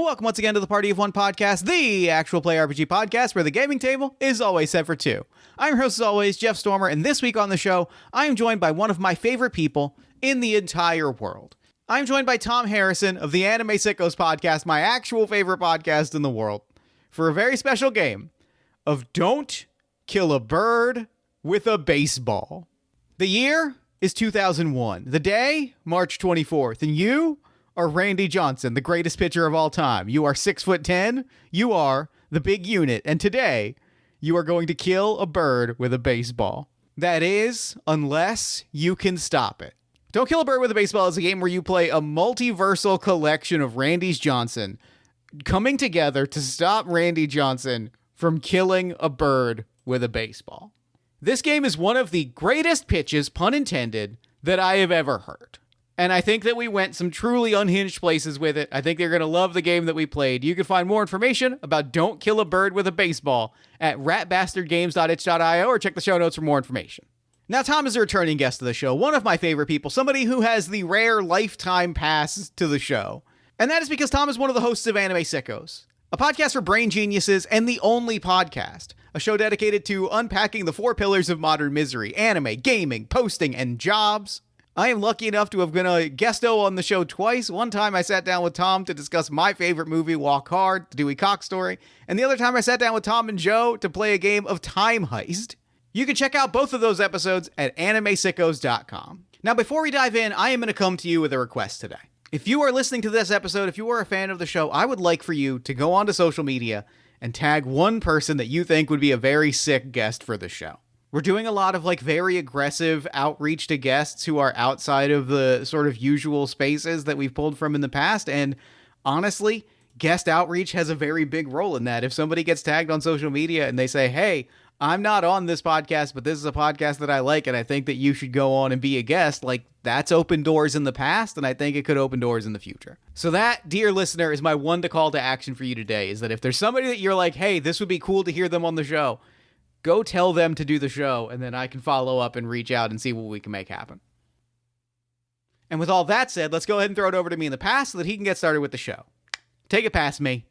Welcome once again to the Party of One podcast, the actual play RPG podcast where the gaming table is always set for two. I'm your host as always, Jeff Stormer, and this week on the show, I am joined by one of my favorite people in the entire world. I'm joined by Tom Harrison of the Anime Sickos podcast, my actual favorite podcast in the world, for a very special game of Don't Kill a Bird with a Baseball. The year is 2001. The day, March 24th, and you are Randy Johnson, the greatest pitcher of all time. You are 6'10". You are the big unit. And today, you are going to kill a bird with a baseball. That is, unless you can stop it. Don't Kill a Bird with a Baseball is a game where you play a multiversal collection of Randy's Johnson coming together to stop Randy Johnson from killing a bird with a baseball. This game is one of the greatest pitches, pun intended, that I have ever heard. And I think that we went some truly unhinged places with it. I think they're going to love the game that we played. You can find more information about Don't Kill a Bird with a Baseball at ratbastardgames.itch.io or check the show notes for more information. Now, Tom is a returning guest of the show, one of my favorite people, somebody who has the rare lifetime pass to the show. And that is because Tom is one of the hosts of Anime Sickos, a podcast for brain geniuses and the only podcast, a show dedicated to unpacking the four pillars of modern misery: anime, gaming, posting, and jobs. I am lucky enough to have been a guesto on the show twice. One time I sat down with Tom to discuss my favorite movie, Walk Hard, the Dewey Cox story. And the other time I sat down with Tom and Joe to play a game of Time Heist. You can check out both of those episodes at animesickos.com. Now, before we dive in, I am going to come to you with a request today. If you are listening to this episode, if you are a fan of the show, I would like for you to go onto social media and tag one person that you think would be a very sick guest for the show. We're doing a lot of very aggressive outreach to guests who are outside of the sort of usual spaces that we've pulled from in the past. And honestly, guest outreach has a very big role in that. If somebody gets tagged on social media and they say, hey, I'm not on this podcast, but this is a podcast that I like, and I think that you should go on and be a guest, that's opened doors in the past, and I think it could open doors in the future. So that, dear listener, is my one to call to action for you today, is that if there's somebody that you're like, hey, this would be cool to hear them on the show, go tell them to do the show, and then I can follow up and reach out and see what we can make happen. And with all that said, let's go ahead and throw it over to me in the past so that he can get started with the show. Take it past me.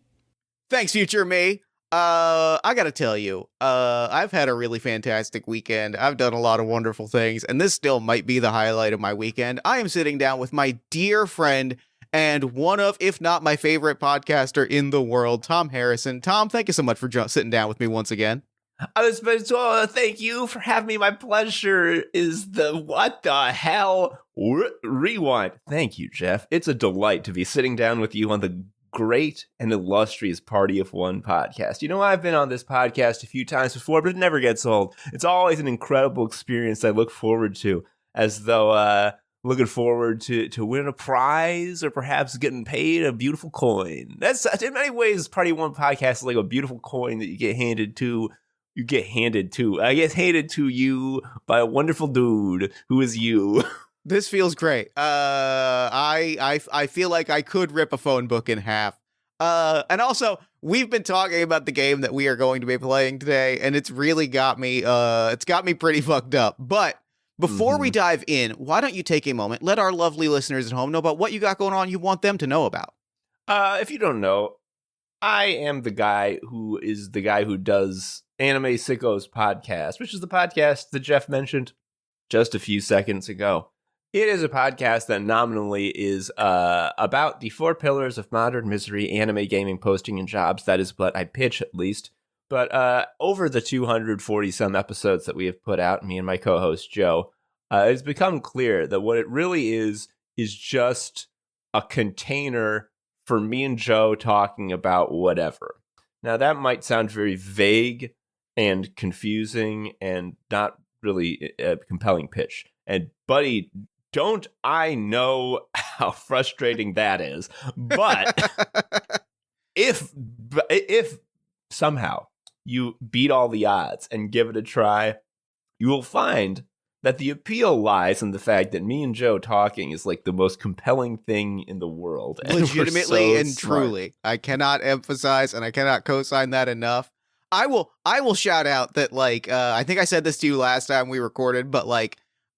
Thanks, future me. I gotta tell you, I've had a really fantastic weekend. I've done a lot of wonderful things, and this still might be the highlight of my weekend. I am sitting down with my dear friend and one of, if not my favorite podcaster in the world, Tom Harrison. Tom, thank you so much for sitting down with me once again. Thank you for having me. My pleasure is what the hell? Rewind. Thank you, Jeff. It's a delight to be sitting down with you on the great and illustrious Party of One podcast. You know, I've been on this podcast a few times before, but it never gets old. It's always an incredible experience I look forward to, as though looking forward to winning a prize or perhaps getting paid a beautiful coin. That's, in many ways, Party of One podcast is like a beautiful coin that you get handed to. I guess handed to you by a wonderful dude who is you. This feels great. I feel like I could rip a phone book in half. And also, we've been talking about the game that we are going to be playing today, and it's really got me, pretty fucked up. But before we dive in, why don't you take a moment, let our lovely listeners at home know about what you got going on you want them to know about. If you don't know, I am the guy who does Anime Sickos podcast, which is the podcast that Jeff mentioned just a few seconds ago. It is a podcast that nominally is about the four pillars of modern misery: anime, gaming, posting, and jobs. That is what I pitch, at least. But over the 240-some episodes that we have put out, me and my co-host Joe, it's become clear that what it really is just a container for me and Joe talking about whatever. Now, that might sound very vague and confusing and not really a compelling pitch. And buddy, don't I know how frustrating that is. But if somehow you beat all the odds and give it a try, you will find that the appeal lies in the fact that me and Joe talking is like the most compelling thing in the world. Legitimately and truly. I cannot emphasize and I cannot co-sign that enough. I will shout out that, I think I said this to you last time we recorded, but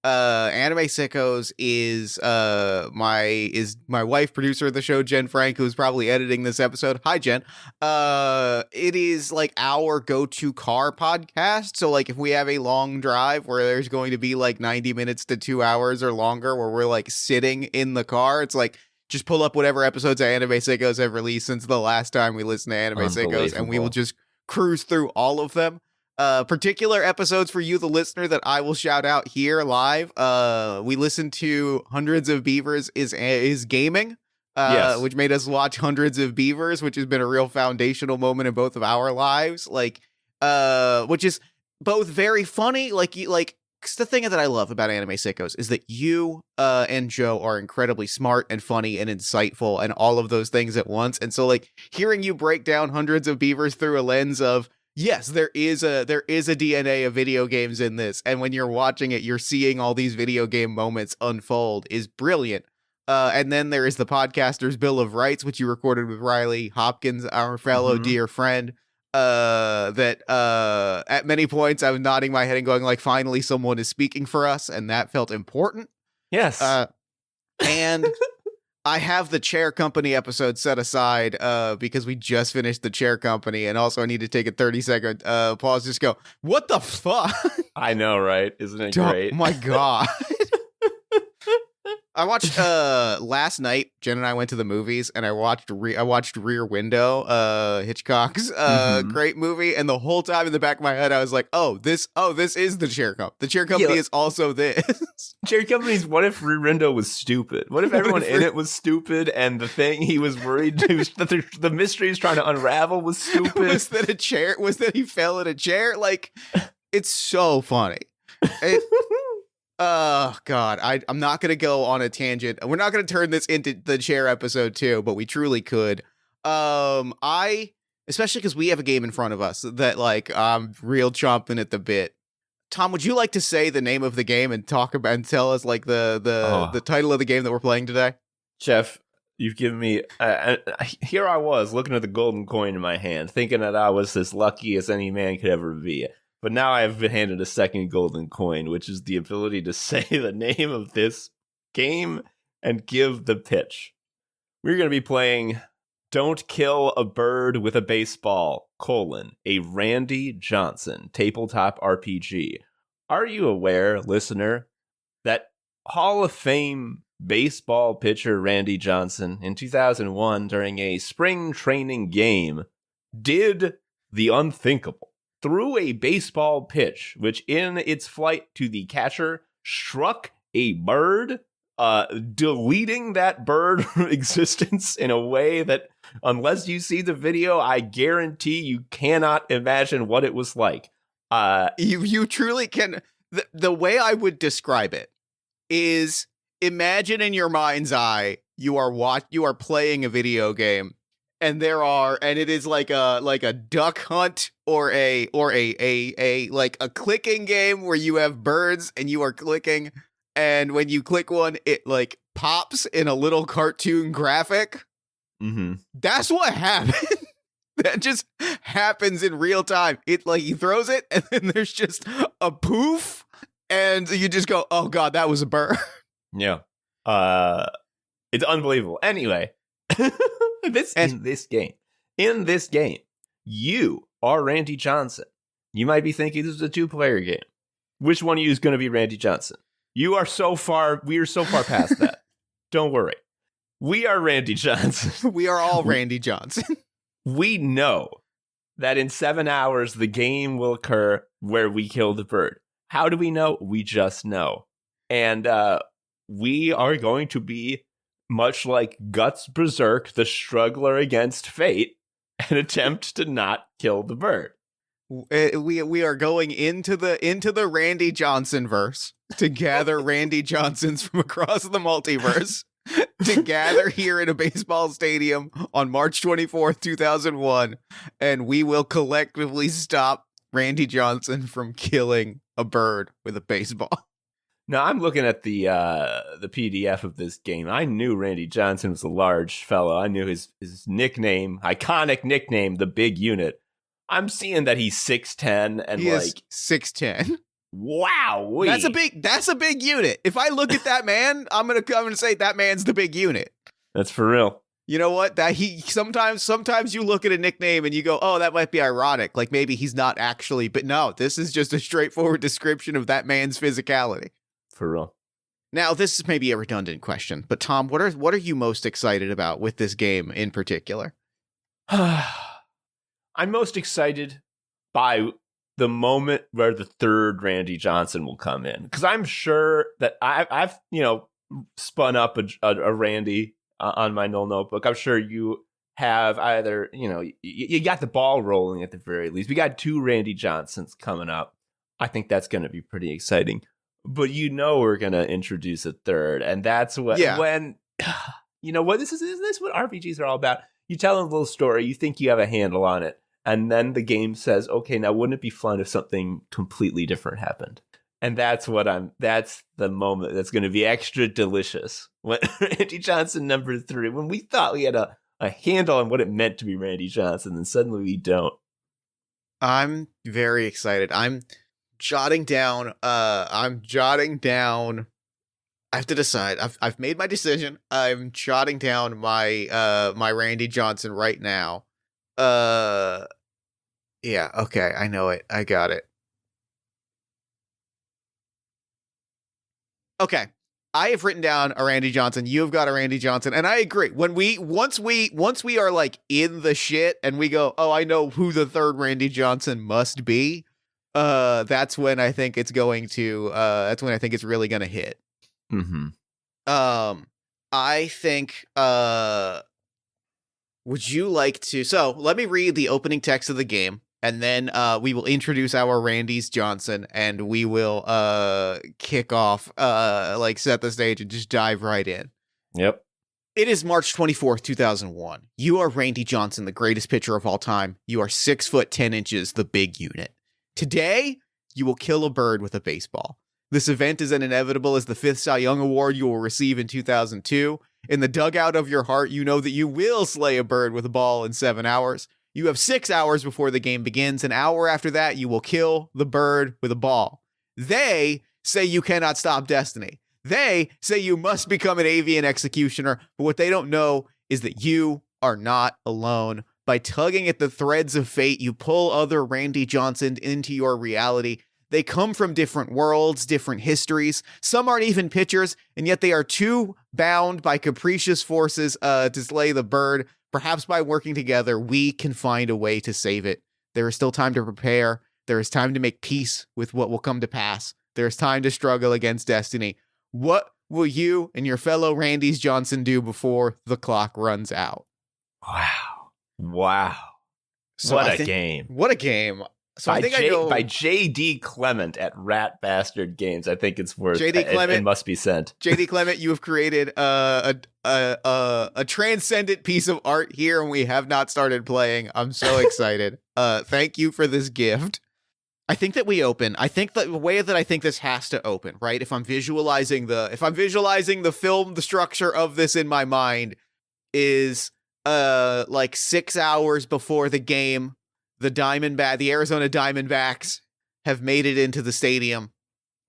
Anime Sickos is my wife, producer of the show, Jen Frank, who's probably editing this episode. Hi, Jen. It is like our go-to car podcast. So like if we have a long drive where there's going to be like 90 minutes to 2 hours or longer where we're like sitting in the car, it's like just pull up whatever episodes of Anime Sickos have released since the last time we listened to Anime Sickos, and we will just cruise through all of them. Particular episodes for you, the listener, that I will shout out here live. We listened to Hundreds of Beavers is Gaming, Yes. which made us watch Hundreds of Beavers, which has been a real foundational moment in both of our lives. Like, which is both very funny. Like 'cause the thing that I love about Anime Sickos is that you and Joe are incredibly smart and funny and insightful and all of those things at once. And so like hearing you break down Hundreds of Beavers through a lens of, yes, there is a DNA of video games in this, and when you're watching it, you're seeing all these video game moments unfold, is brilliant. And then there is the Podcaster's Bill of Rights, which you recorded with Riley Hopkins, our fellow dear friend. That at many points I was nodding my head and going like, finally someone is speaking for us, and that felt important. Yes. And I have the Chair Company episode set aside because we just finished the Chair Company, and also I need to take a 30-second pause, just go, what the fuck? I know, right? Isn't it great? Oh my god. I watched last night, Jen and I went to the movies, and I watched Rear Window, Hitchcock's great movie, and the whole time in the back of my head I was like, this is the Chair Company. The Chair Company is also this. Chair Company's What If Rear Window was stupid? What if everyone in it was stupid, and the thing he was worried that the mystery he's trying to unravel was stupid? Was that he fell in a chair? Like, it's so funny. Oh god, I'm not gonna go on a tangent. We're not gonna turn this into the Chair episode too, but we truly could. Especially because we have a game in front of us that like I'm real chomping at the bit. Tom, would you like to say the name of the game and talk about and tell us like the title of the game that we're playing today? Jeff, you've given me. Here I was looking at the golden coin in my hand, thinking that I was as lucky as any man could ever be. But now I have been handed a second golden coin, which is the ability to say the name of this game and give the pitch. We're going to be playing Don't Kill a Bird with a Baseball, a Randy Johnson tabletop RPG. Are you aware, listener, that Hall of Fame baseball pitcher Randy Johnson in 2001 during a spring training game did the unthinkable? Threw a baseball pitch, which in its flight to the catcher struck a bird, deleting that bird from existence in a way that, unless you see the video, I guarantee you cannot imagine what it was like. You truly can. The way I would describe it is, imagine in your mind's eye you are playing a video game. And it is like a duck hunt or a like a clicking game where you have birds and you are clicking, and when you click one, it like pops in a little cartoon graphic. Mm-hmm. That's what happened. That just happens in real time. It like he throws it, and then there's just a poof, and you just go, "Oh god, that was a bird." Yeah, it's unbelievable. Anyway. In this game, you are Randy Johnson. You might be thinking this is a 2-player game. Which one of you is going to be Randy Johnson? We are so far past that. Don't worry. We are Randy Johnson. We are all Randy Johnson. We know that in 7 hours, the game will occur where we kill the bird. How do we know? We just know. And we are going to be, much like Guts Berserk, the struggler against fate, an attempt to not kill the bird. We are going into the Randy Johnson verse to gather Randy Johnsons from across the multiverse to gather here in a baseball stadium on March 24th, 2001, and we will collectively stop Randy Johnson from killing a bird with a baseball. Now, I'm looking at the PDF of this game. I knew Randy Johnson was a large fellow. I knew his nickname, iconic nickname, the Big Unit. I'm seeing that he's 6'10", and he like is 6'10". Wow. That's a big unit. If I look at that man, I'm gonna say that man's the big unit. That's for real. You know what? That he sometimes you look at a nickname and you go, oh, that might be ironic. Like maybe he's not actually, but no, this is just a straightforward description of that man's physicality. For real. Now, this is maybe a redundant question, but Tom, what are you most excited about with this game in particular? I'm most excited by the moment where the third Randy Johnson will come in, because I'm sure that I've spun up a Randy on my null notebook. I'm sure you have either, you got the ball rolling at the very least. We got 2 Randy Johnsons coming up. I think that's going to be pretty exciting. But we're going to introduce a third. And that's when, this is what RPGs are all about. You tell a little story, you think you have a handle on it. And then the game says, okay, now wouldn't it be fun if something completely different happened? And that's the moment that's going to be extra delicious. When Randy Johnson number 3, when we thought we had a handle on what it meant to be Randy Johnson, then suddenly we don't. I'm very excited. I'm jotting down. I have to decide. I've made my decision. I'm jotting down my Randy Johnson right now. Yeah, okay, I know it. I got it. Okay. I have written down a Randy Johnson. You've got a Randy Johnson, and I agree. Once we are like in the shit and we go, oh, I know who the third Randy Johnson must be. That's when I think it's going to. That's when I think it's really going to hit. Mm-hmm. I think. Would you like to? So let me read the opening text of the game. And then we will introduce our Randy's Johnson, and we will kick off, set the stage and just dive right in. Yep. It is March 24th, 2001. You are Randy Johnson, the greatest pitcher of all time. You are 6 foot 10 inches, the big unit. Today, you will kill a bird with a baseball. This event is as inevitable as the 5th Cy Young Award you will receive in 2002. In the dugout of your heart, you know that you will slay a bird with a ball in 7 hours. You have 6 hours before the game begins. An hour after that, you will kill the bird with a ball. They say you cannot stop destiny. They say you must become an avian executioner, but what they don't know is that you are not alone. By tugging at the threads of fate, you pull other Randy Johnson into your reality. They come from different worlds, different histories. Some aren't even pitchers, and yet they are too bound by capricious forces to slay the bird. Perhaps by working together, we can find a way to save it. There is still time to prepare. There is time to make peace with what will come to pass. There is time to struggle against destiny. What will you and your fellow Randy's Johnson do before the clock runs out? Wow. So what a game. What a game. So by I think by J.D. Clement at Rat Bastard Games. I think it's worth J.D. Clement, it must be sent. J.D. Clement, you have created a transcendent piece of art here, and we have not started playing. I'm so excited. Thank you for this gift. I think that we open. I think that the way that I think this has to open, right? If I'm visualizing the film, the structure of this in my mind is 6 hours before the game. The Arizona Diamondbacks have made it into the stadium.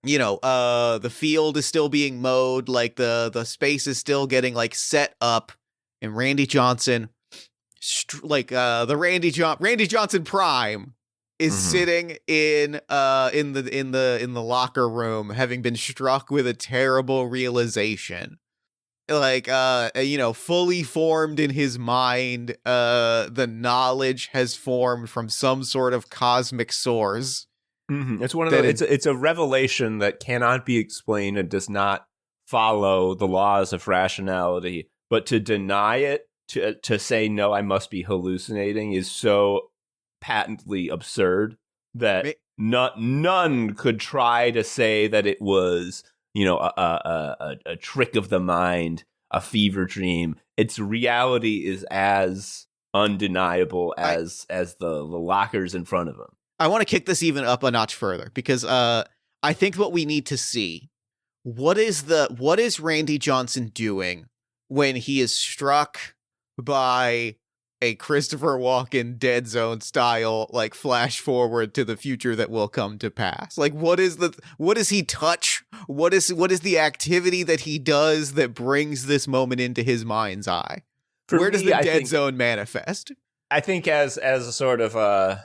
The field is still being mowed, like the space is still getting set up, and Randy Johnson, the Randy Johnson Prime is sitting in the locker room, having been struck with a terrible realization. Fully formed in his mind, the knowledge has formed from some sort of cosmic source. Mm-hmm. It's one of those. It's a revelation that cannot be explained and does not follow the laws of rationality. But to deny it, to say no, I must be hallucinating, is so patently absurd that none could try to say that it was a trick of the mind, a fever dream. Its reality is as undeniable as the lockers in front of him. I want to kick this even up a notch further, because I think what we need to see, what is Randy Johnson doing when he is struck by a Christopher Walken Dead Zone style, like, flash forward to the future that will come to pass. Like, what does he touch? What is the activity that he does that brings this moment into his mind's eye? Where does the Dead Zone manifest? I think as a sort of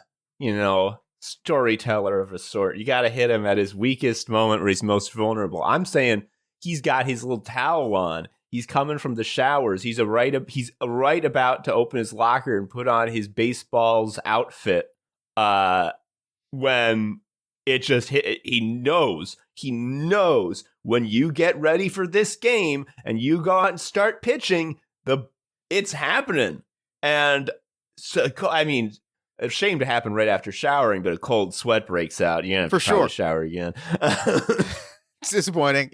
storyteller of a sort, you got to hit him at his weakest moment where he's most vulnerable. I'm saying he's got his little towel on. He's coming from the showers. He's right about to open his locker and put on his baseball's outfit. When it just hit, he knows when you get ready for this game and you go out and start pitching, it's happening. And so, I mean, a shame to happen right after showering, but a cold sweat breaks out. You have to probably shower again. It's disappointing.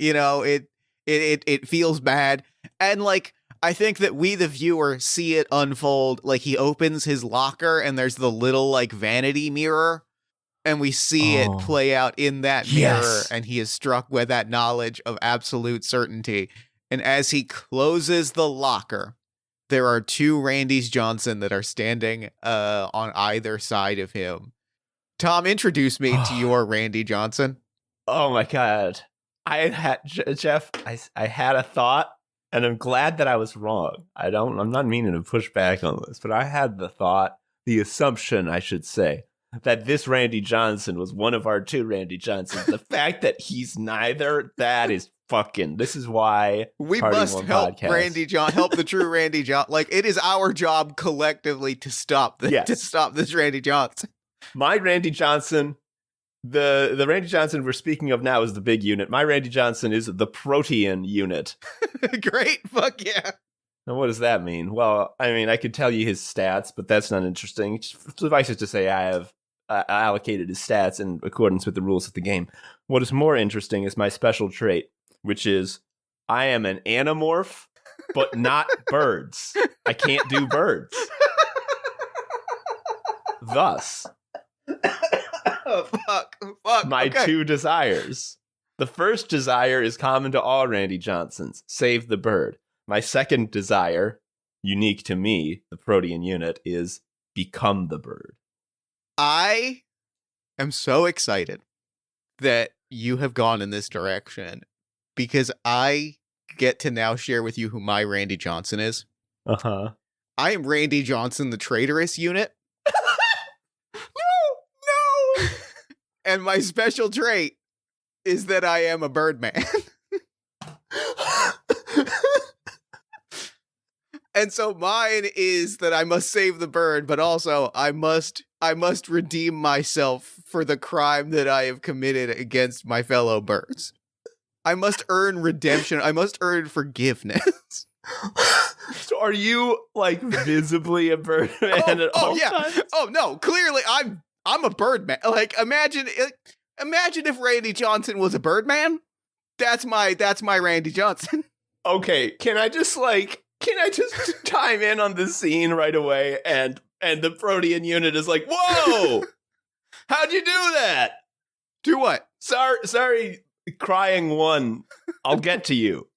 It feels bad. And like, I think that we, the viewer, see it unfold. Like, he opens his locker and there's the little like vanity mirror, and we see it play out in that mirror, and he is struck with that knowledge of absolute certainty. And as he closes the locker, there are two Randys Johnson that are standing on either side of him. Tom, introduce me to your Randy Johnson. Oh my God. Jeff, I had a thought, and I'm glad that I was wrong. I'm not meaning to push back on this, but I had the assumption, I should say, that this Randy Johnson was one of our two Randy Johnsons. The fact that he's neither, this is why we Party must One help podcast. help the true Randy Johnson. Like, it is our job collectively to stop this Randy Johnson. My Randy Johnson, the Randy Johnson we're speaking of now is the big unit. My Randy Johnson is the Protean unit. Great, fuck yeah. Now, what does that mean? Well, I mean, I could tell you his stats, but that's not interesting. Suffice it to say, I have allocated his stats in accordance with the rules of the game. What is more interesting is my special trait, which is I am an anamorph, but not birds. I can't do birds. Thus, fuck. My two desires. The first desire is common to all Randy Johnsons. Save the bird. My second desire, unique to me, the Protean unit, is become the bird. I am so excited that you have gone in this direction, because I get to now share with you who my Randy Johnson is. Uh-huh. I am Randy Johnson, the traitorous unit. No! And my special trait is that I am a Birdman. And so mine is that I must save the bird, but also I must redeem myself for the crime that I have committed against my fellow birds. I must earn redemption. I must earn forgiveness. So are you like visibly a Birdman at all times? Oh no, clearly I'm a Birdman. Like, imagine if Randy Johnson was a Birdman. That's my Randy Johnson. Okay, can I just chime in on this scene right away? And the Protean unit is like, whoa! How'd you do that? Do what? Sorry, crying one. I'll get to you.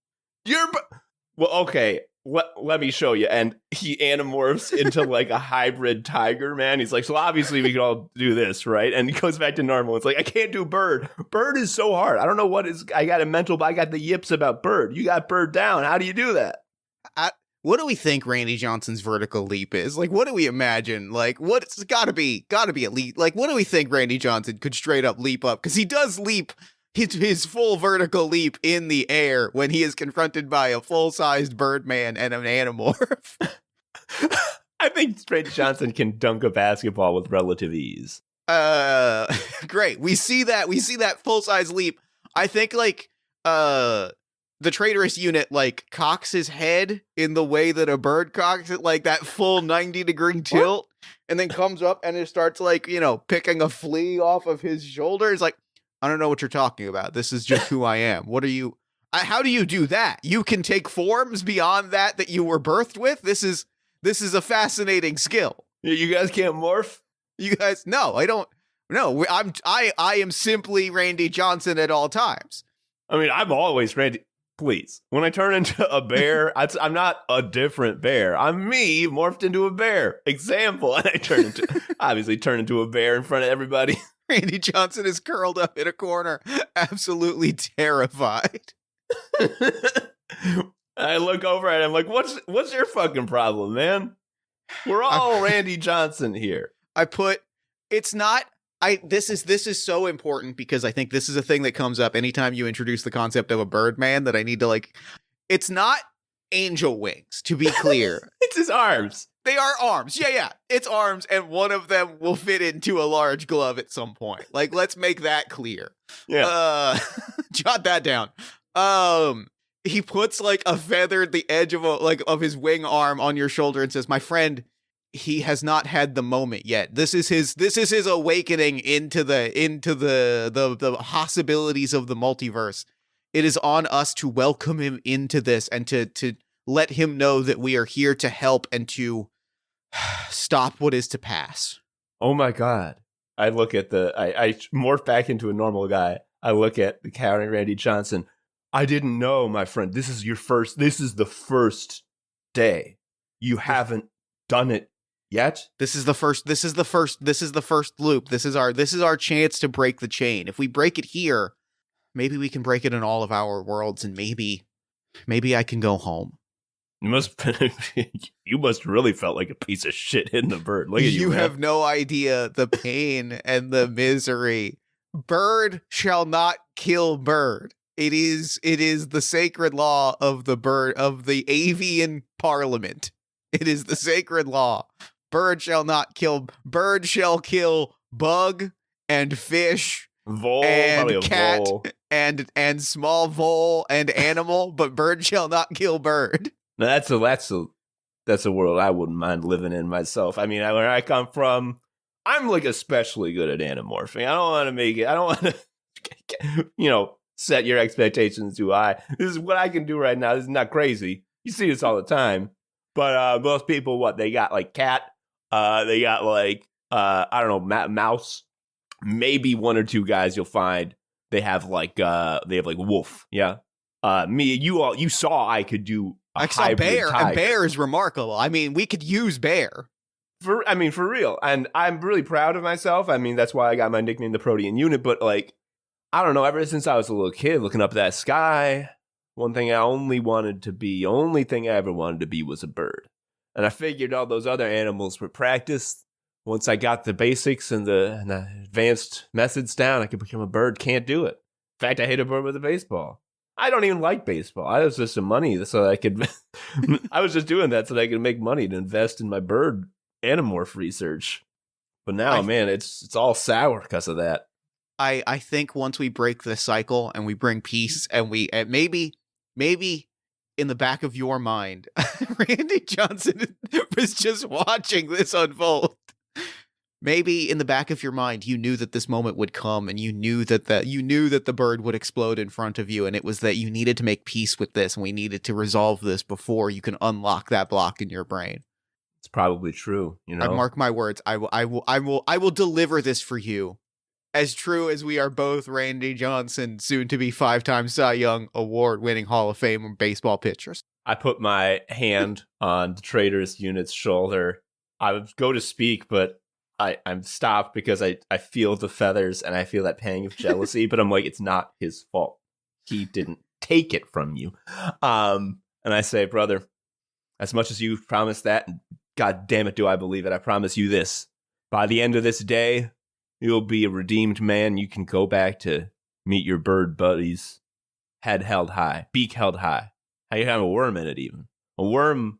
Well, okay. Let me show you. And he anamorphs into like a hybrid tiger, man. He's like, so obviously we can all do this, right? And he goes back to normal. It's like, I can't do bird. Bird is so hard. I don't know what is. I got a mental, but I got the yips about bird. You got bird down. How do you do that? What do we think Randy Johnson's vertical leap is? Like, what do we imagine? Like, what's gotta be a leap? Like, what do we think Randy Johnson could straight up leap up? Because he does leap his full vertical leap in the air when he is confronted by a full-sized Birdman and an Animorph. I think Randy Johnson can dunk a basketball with relative ease. Great. We see that full-size leap. I think the traitorous unit like cocks his head in the way that a bird cocks it, like that full 90-degree tilt, and then comes up and it starts picking a flea off of his shoulder. It's like, I don't know what you're talking about. This is just who I am. What are you? How do you do that? You can take forms beyond that you were birthed with. This is a fascinating skill. You guys can't morph? You guys, no, I don't. No, I am simply Randy Johnson at all times. I mean, I'm always Randy. Please. When I turn into a bear, I'm not a different bear. I'm me morphed into a bear. Example. And I obviously turn into a bear in front of everybody. Randy Johnson is curled up in a corner, absolutely terrified. I look over at him like, what's your fucking problem, man? We're all Randy Johnson here. This is so important because I think this is a thing that comes up anytime you introduce the concept of a Birdman that I need to it's not angel wings, to be clear. It's his arms. They are arms. Yeah. It's arms, and one of them will fit into a large glove at some point. Let's make that clear. Yeah. Jot that down. He puts the edge of his wing arm on your shoulder and says, "My friend, he has not had the moment yet. This is his awakening into the possibilities of the multiverse. It is on us to welcome him into this and to let him know that we are here to help and to stop what is to pass." Oh my God. I look at I morph back into a normal guy. I look at the cowering Randy Johnson. I didn't know, my friend. This is the first day. You haven't done it yet. This is the first loop. This is our chance to break the chain. If we break it here, maybe we can break it in all of our worlds, and maybe I can go home. You must really felt like a piece of shit hitting the bird. Look at you. You have no idea the pain and the misery. Bird shall not kill bird. It is the sacred law of the avian parliament. It is the sacred law. Bird shall not kill. Bird shall kill bug and fish, vole, and cat, and small vole and animal, but bird shall not kill bird. Now that's a world I wouldn't mind living in myself. I mean, where I come from, I'm especially good at anamorphing. I don't want to set your expectations too high. This is what I can do right now. This is not crazy. You see this all the time. But most people, they got cat, they got I don't know, mouse. Maybe one or two guys you'll find they have wolf. Yeah. Me, you saw I could do. I saw bear, tiger. And bear is remarkable. I mean, we could use bear. For real. And I'm really proud of myself. I mean, that's why I got my nickname, the Protean Unit. But I don't know, ever since I was a little kid looking up at that sky, one thing only thing I ever wanted to be was a bird. And I figured all those other animals were practiced. Once I got the basics and the advanced methods down, I could become a bird. Can't do it. In fact, I hit a bird with a baseball. I don't even like baseball. I was just some money so I could. I was just doing that so that I could make money to invest in my bird animorph research. But now, man, it's all sour because of that. I think once we break this cycle and we bring peace and maybe in the back of your mind, Randy Johnson was just watching this unfold. Maybe in the back of your mind, you knew that this moment would come, and you knew that the bird would explode in front of you, and it was that you needed to make peace with this, and we needed to resolve this before you can unlock that block in your brain. It's probably true. I mark my words. I will deliver this for you. As true as we are both Randy Johnson, soon to be 5-time Cy Young award-winning Hall of Fame baseball pitchers. I put my hand on the traitorous unit's shoulder. I would go to speak, but I'm stopped because I feel the feathers and I feel that pang of jealousy. But I'm it's not his fault. He didn't take it from you. And I say, brother, as much as you've promised that, God damn it, do I believe it. I promise you this. By the end of this day, you'll be a redeemed man. You can go back to meet your bird buddies. Head held high, beak held high. You have a worm in it even. A worm,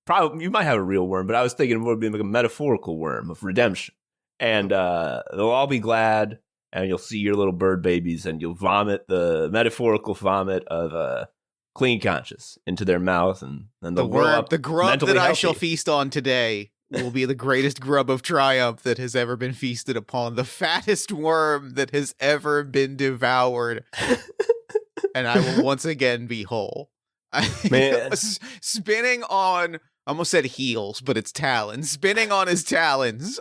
probably, you might have a real worm, but I was thinking it would be a metaphorical worm of redemption. And they'll all be glad, and you'll see your little bird babies, and you'll vomit the metaphorical vomit of clean conscience into their mouth, and then they'll grow up. The grub that healthy. I shall feast on today will be the greatest grub of triumph that has ever been feasted upon, the fattest worm that has ever been devoured, and I will once again be whole. Man. Spinning on, I almost said heels, but it's talons, spinning on his talons,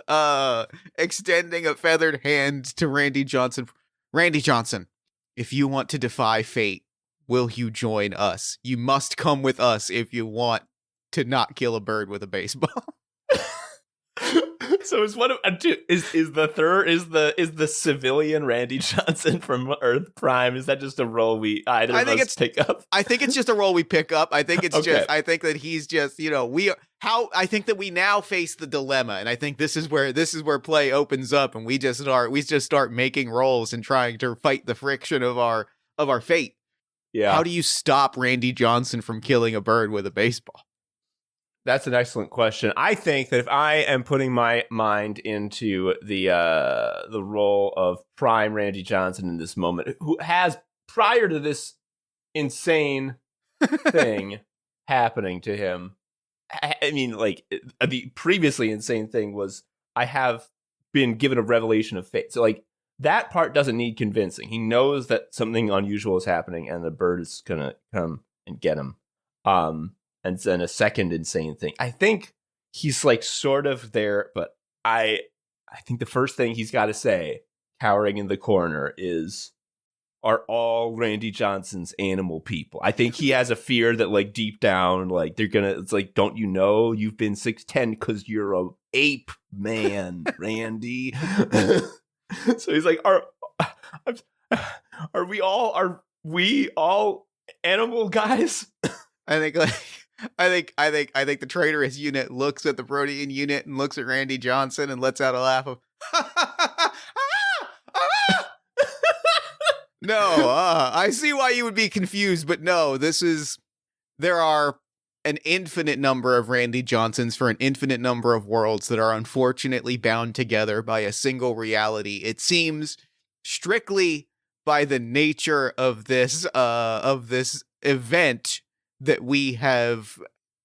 extending a feathered hand to Randy Johnson. Randy Johnson, if you want to defy fate, will you join us? You must come with us if you want to not kill a bird with a baseball. So is one of is the third is the civilian Randy Johnson from Earth Prime? Is that just a role we either of us pick up? I think it's just a role we pick up. I think it's Okay. I think that he's just, I think that we now face the dilemma, and I think this is where play opens up, and we just start making roles and trying to fight the friction of our fate. Yeah. How do you stop Randy Johnson from killing a bird with a baseball? That's an excellent question. I think that if I am putting my mind into the role of prime Randy Johnson in this moment, who has, prior to this insane thing happening to him, I mean, like, the previously insane thing was I have been given a revelation of fate. So, like, that part doesn't need convincing. He knows that something unusual is happening and the bird is going to come and get him. And then a second insane thing. I think he's like sort of there, but I think the first thing he's got to say, cowering in the corner, is, are all Randy Johnson's animal people? I think he has a fear that, like, deep down, like, it's like, don't you know you've been 6'10" because you're a ape man, Randy? So he's like, are we all animal guys? I think the traitorous unit looks at the Protean unit and looks at Randy Johnson and lets out a laugh of No, I see why you would be confused, but no, there are an infinite number of Randy Johnsons for an infinite number of worlds that are unfortunately bound together by a single reality. It seems strictly by the nature of this event that we have,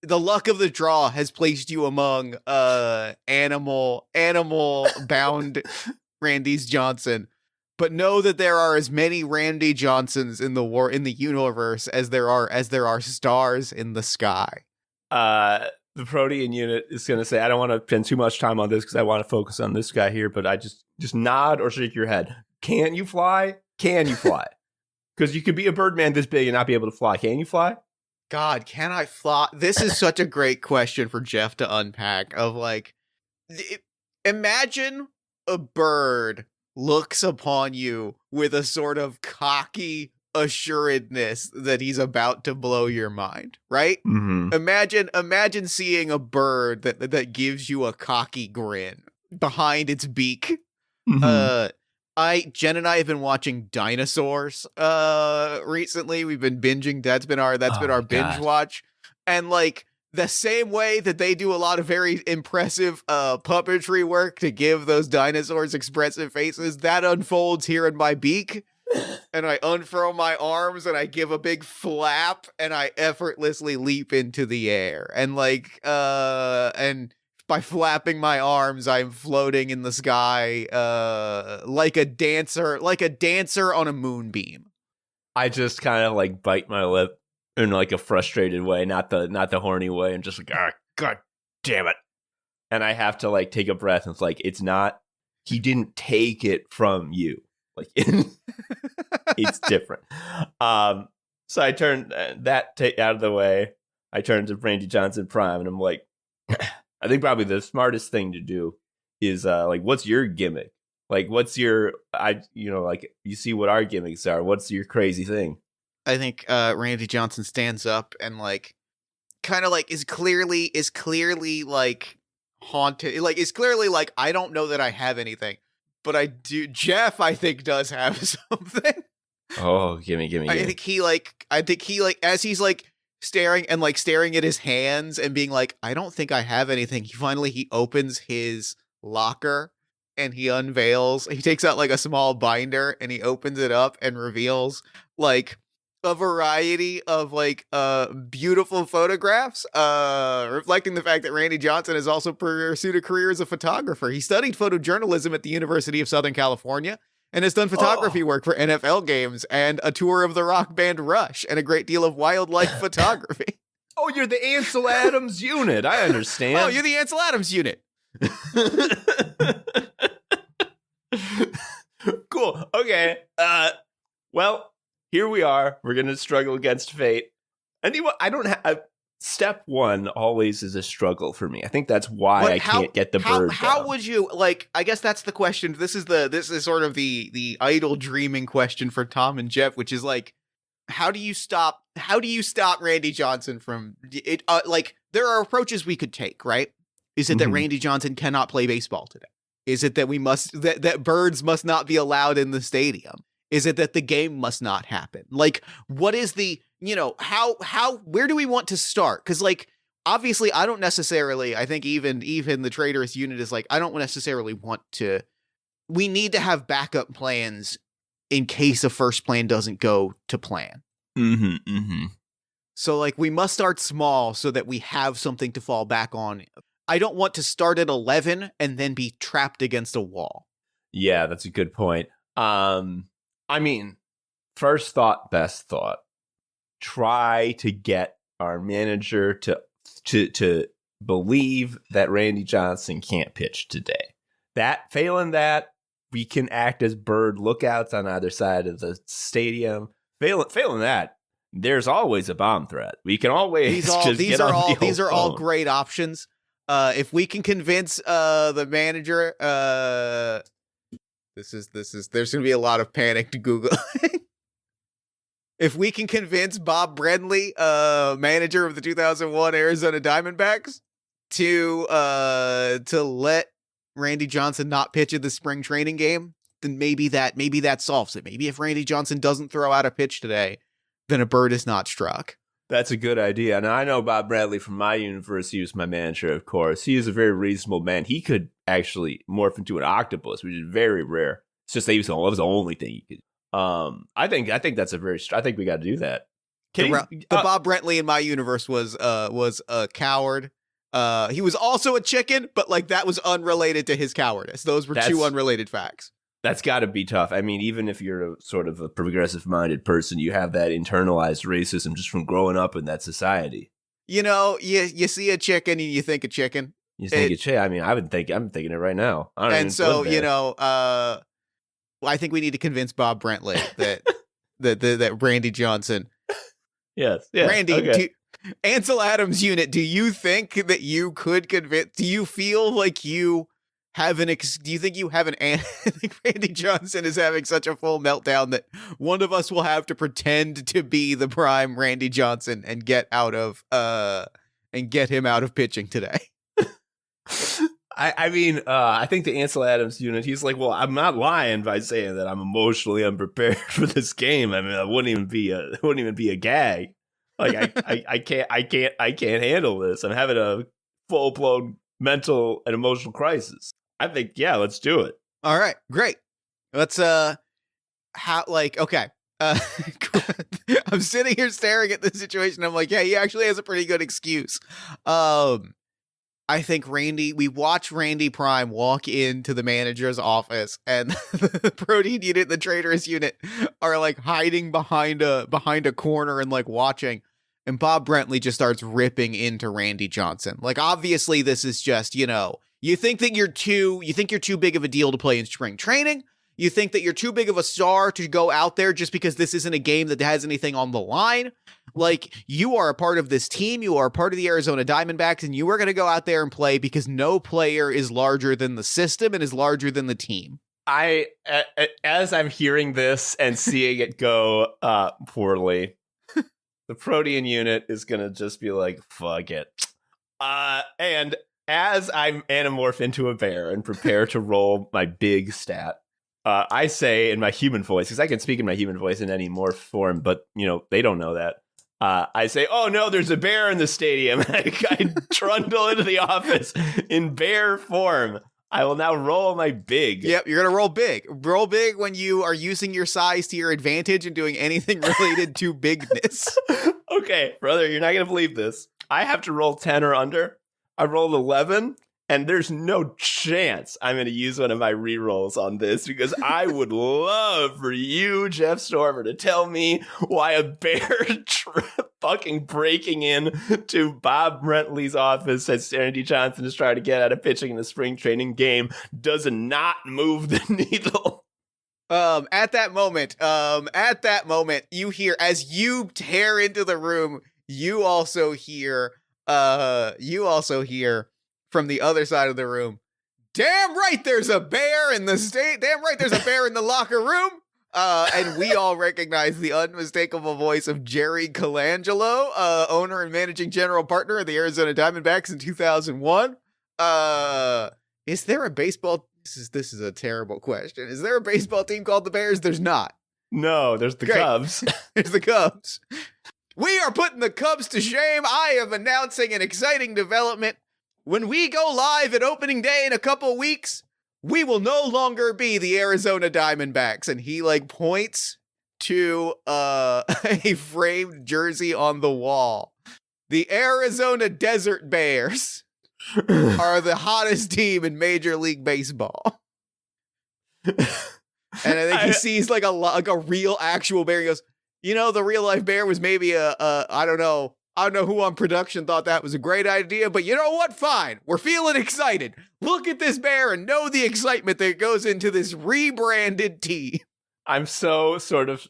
the luck of the draw has placed you among animal bound Randy's Johnson. But know that there are as many Randy Johnsons in the universe as there are stars in the sky. The Protean unit is going to say, I don't want to spend too much time on this because I want to focus on this guy here, but I just nod or shake your head. Can you fly? Can you fly? Because you could be a Birdman this big and not be able to fly. Can you fly? God, can I fly? This is such a great question for Jeff to unpack. Of like, imagine a bird looks upon you with a sort of cocky assuredness that he's about to blow your mind, right? Mm-hmm. Imagine seeing a bird that gives you a cocky grin behind its beak. Mm-hmm. Jen and I have been watching Dinosaurs recently. We've been binging. That's been our binge watch. And like the same way that they do a lot of very impressive puppetry work to give those dinosaurs expressive faces, that unfolds here in my beak. And I unfurl my arms and I give a big flap and I effortlessly leap into the air. And like and by flapping my arms, I'm floating in the sky like a dancer on a moonbeam. I just kind of like bite my lip in like a frustrated way, not the horny way, and just like, God damn it. And I have to like take a breath and it's like, it's not, he didn't take it from you. Like it's different. So I turned that out of the way. I turned to Randy Johnson Prime and I'm like, I think probably the smartest thing to do is like, what's your gimmick? Like, what's your, like, you see what our gimmicks are. What's your crazy thing? I think Randy Johnson stands up and like, kind of like is clearly like haunted. Like, is clearly like, I don't know that I have anything, but I do. Jeff, I think, does have something. Oh, gimme. I think he as he's like staring at his hands and being like, I don't think I have anything. He opens his locker and he takes out like a small binder and he opens it up and reveals like a variety of like beautiful photographs reflecting the fact that Randy Johnson has also pursued a career as a photographer. He studied photojournalism at the University of Southern California and has done photography work for NFL games and a tour of the rock band Rush and a great deal of wildlife photography. Oh, you're the Ansel Adams unit. I understand. Oh, you're the Ansel Adams unit. Cool. Okay. Well, here we are. We're going to struggle against fate. And I don't have... Step one always is a struggle for me. I think that's why I can't get the bird down. How would you, like, I guess that's the question. This is sort of the idle dreaming question for Tom and Jeff, which is like, how do you stop Randy Johnson from it? Like, there are approaches we could take, right? Is it that Randy Johnson cannot play baseball today? Is it that that birds must not be allowed in the stadium? Is it that the game must not happen? Like, what is the, where do we want to start? Because, like, obviously, I don't necessarily, I think even the traitorous unit is like, I don't necessarily want to, we need to have backup plans in case a first plan doesn't go to plan. So, like, we must start small so that we have something to fall back on. I don't want to start at 11 and then be trapped against a wall. Yeah, that's a good point. I mean, first thought, best thought. Try to get our manager to believe that Randy Johnson can't pitch today. Failing that, we can act as bird lookouts on either side of the stadium. Failing that, there's always a bomb threat. We can always these are all great options. If we can convince the manager, there's gonna be a lot of panic to Google. If we can convince Bob Brenly, manager of the 2001 Arizona Diamondbacks, to let Randy Johnson not pitch in the spring training game, then maybe that solves it. Maybe if Randy Johnson doesn't throw out a pitch today, then a bird is not struck. That's a good idea. And I know Bob Bradley from my university was my manager, of course. He is a very reasonable man. He could actually morph into an octopus, which is very rare. It's just that that was the only thing he could. I think that's I think we got to do that. Bob Brentley in my universe was a coward. He was also a chicken, but like that was unrelated to his cowardice. Those were two unrelated facts. That's got to be tough. I mean, even if you're a sort of a progressive-minded person, you have that internalized racism just from growing up in that society. You know, you see a chicken and you think a chicken. You think a chicken. I mean, I'm thinking it right now. And so, I think we need to convince Bob Brentley that Randy Johnson. Yes. Yeah, Randy, okay. Ansel Adams unit, do you think that you could convince, do you feel like you have do you think you have I think Randy Johnson is having such a full meltdown that one of us will have to pretend to be the prime Randy Johnson and get him out of pitching today? I think the Ansel Adams unit, he's like, well, I'm not lying by saying that I'm emotionally unprepared for this game. I mean, it wouldn't even be a gag. Like I can't handle this. I'm having a full blown mental and emotional crisis. I think, yeah, let's do it. All right, great. Let's okay. I'm sitting here staring at the situation. I'm like, yeah, he actually has a pretty good excuse. I think we watch Randy Prime walk into the manager's office, and the Protein unit and the Traitorous unit are like hiding behind a corner and like watching. And Bob Brentley just starts ripping into Randy Johnson. Like, obviously, this is just, you think you're too big of a deal to play in spring training. You think that you're too big of a star to go out there just because this isn't a game that has anything on the line. Like, you are a part of this team. You are a part of the Arizona Diamondbacks, and you are going to go out there and play because no player is larger than the system and is larger than the team. As I'm hearing this and seeing it go poorly, the Protean unit is going to just be like, fuck it. And as I anamorph into a bear and prepare to roll my big stat, I say in my human voice, because I can speak in my human voice in any morph form, but, they don't know that. I say, oh, no, there's a bear in the stadium. I trundle into the office in bear form. I will now roll my big. Yep, you're going to roll big. Roll big when you are using your size to your advantage and doing anything related to bigness. Okay, brother, you're not going to believe this. I have to roll 10 or under. I rolled 11, and there's no chance I'm going to use one of my rerolls on this because I would love for you, Jeff Stormer, to tell me why a bear fucking breaking in to Bob Brentley's office as Randy Johnson is trying to get out of pitching in the spring training game does not move the needle. At that moment, you hear, as you tear into the room, you also hear from the other side of the room, damn right there's a bear in the state, damn right there's a bear in the locker room. And we all recognize the unmistakable voice of Jerry Colangelo, owner and managing general partner of the Arizona Diamondbacks in 2001. Is there a baseball? This is a terrible question. Is there a baseball team called the Bears? There's not. No, there's the Cubs. There's the Cubs. We are putting the Cubs to shame. I am announcing an exciting development. When we go live at opening day in a couple weeks, we will no longer be the Arizona Diamondbacks. And he points to a framed jersey on the wall. The Arizona Desert Bears are the hottest team in Major League Baseball. And I think he sees like a real actual bear. He goes, the real life bear was maybe I don't know who on production thought that was a great idea, but you know what? Fine. We're feeling excited. Look at this bear and know the excitement that goes into this rebranded team. I'm so sort of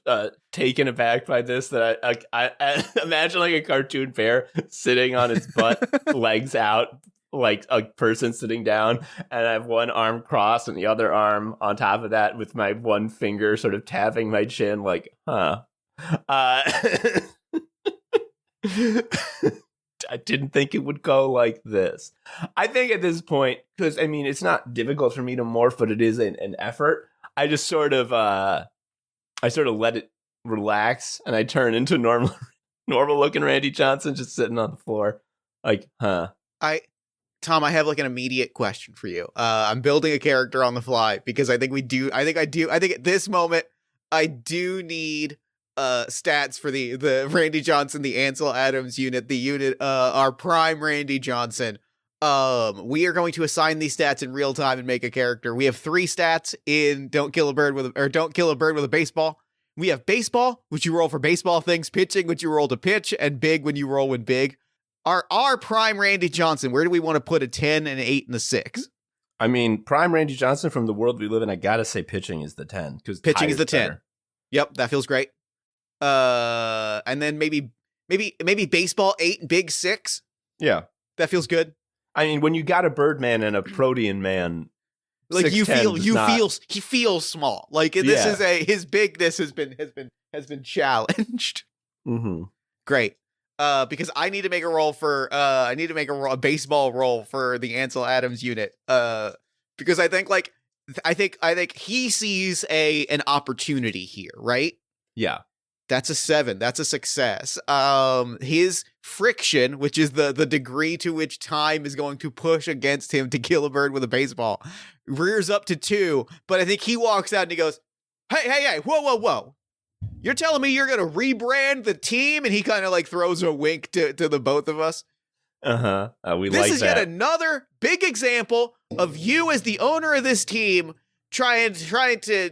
taken aback by this that I imagine like a cartoon bear sitting on its butt, legs out, like a person sitting down, and I have one arm crossed and the other arm on top of that with my one finger sort of tapping my chin like, huh. I didn't think it would go like this. I think at this point, because I mean, it's not difficult for me to morph, but it is an effort. I just sort of let it relax, and I turn into normal looking Randy Johnson just sitting on the floor, like, huh. Tom, I have like an immediate question for you. I'm building a character on the fly because I think at this moment I do need stats for the Randy Johnson, the Ansel Adams unit, our prime Randy Johnson. We are going to assign these stats in real time and make a character. We have 3 stats in Don't Kill a Bird with a Baseball. We have baseball, which you roll for baseball things, pitching, which you roll to pitch, and big when you roll when big. Our prime Randy Johnson, where do we want to put a 10, an 8, and a 6? I mean, prime Randy Johnson from the world we live in, I gotta say pitching is the 10. Because pitching is the 10. Better. Yep, that feels great. And then maybe baseball 8 and big 6. Yeah. That feels good. I mean, when you got a Birdman and a Protean man, like he feels small. Like this is his bigness has been challenged. Mm-hmm. Great. Because I need to make a roll for a baseball roll for the Ansel Adams unit. Because I think he sees an opportunity here, right? Yeah. That's a 7. That's a success. His friction, which is the degree to which time is going to push against him to kill a bird with a baseball, rears up to 2. But I think he walks out and he goes, hey, whoa. You're telling me you're going to rebrand the team? And he kind of like throws a wink to the both of us. Uh-huh. This is yet another big example of you as the owner of this team trying to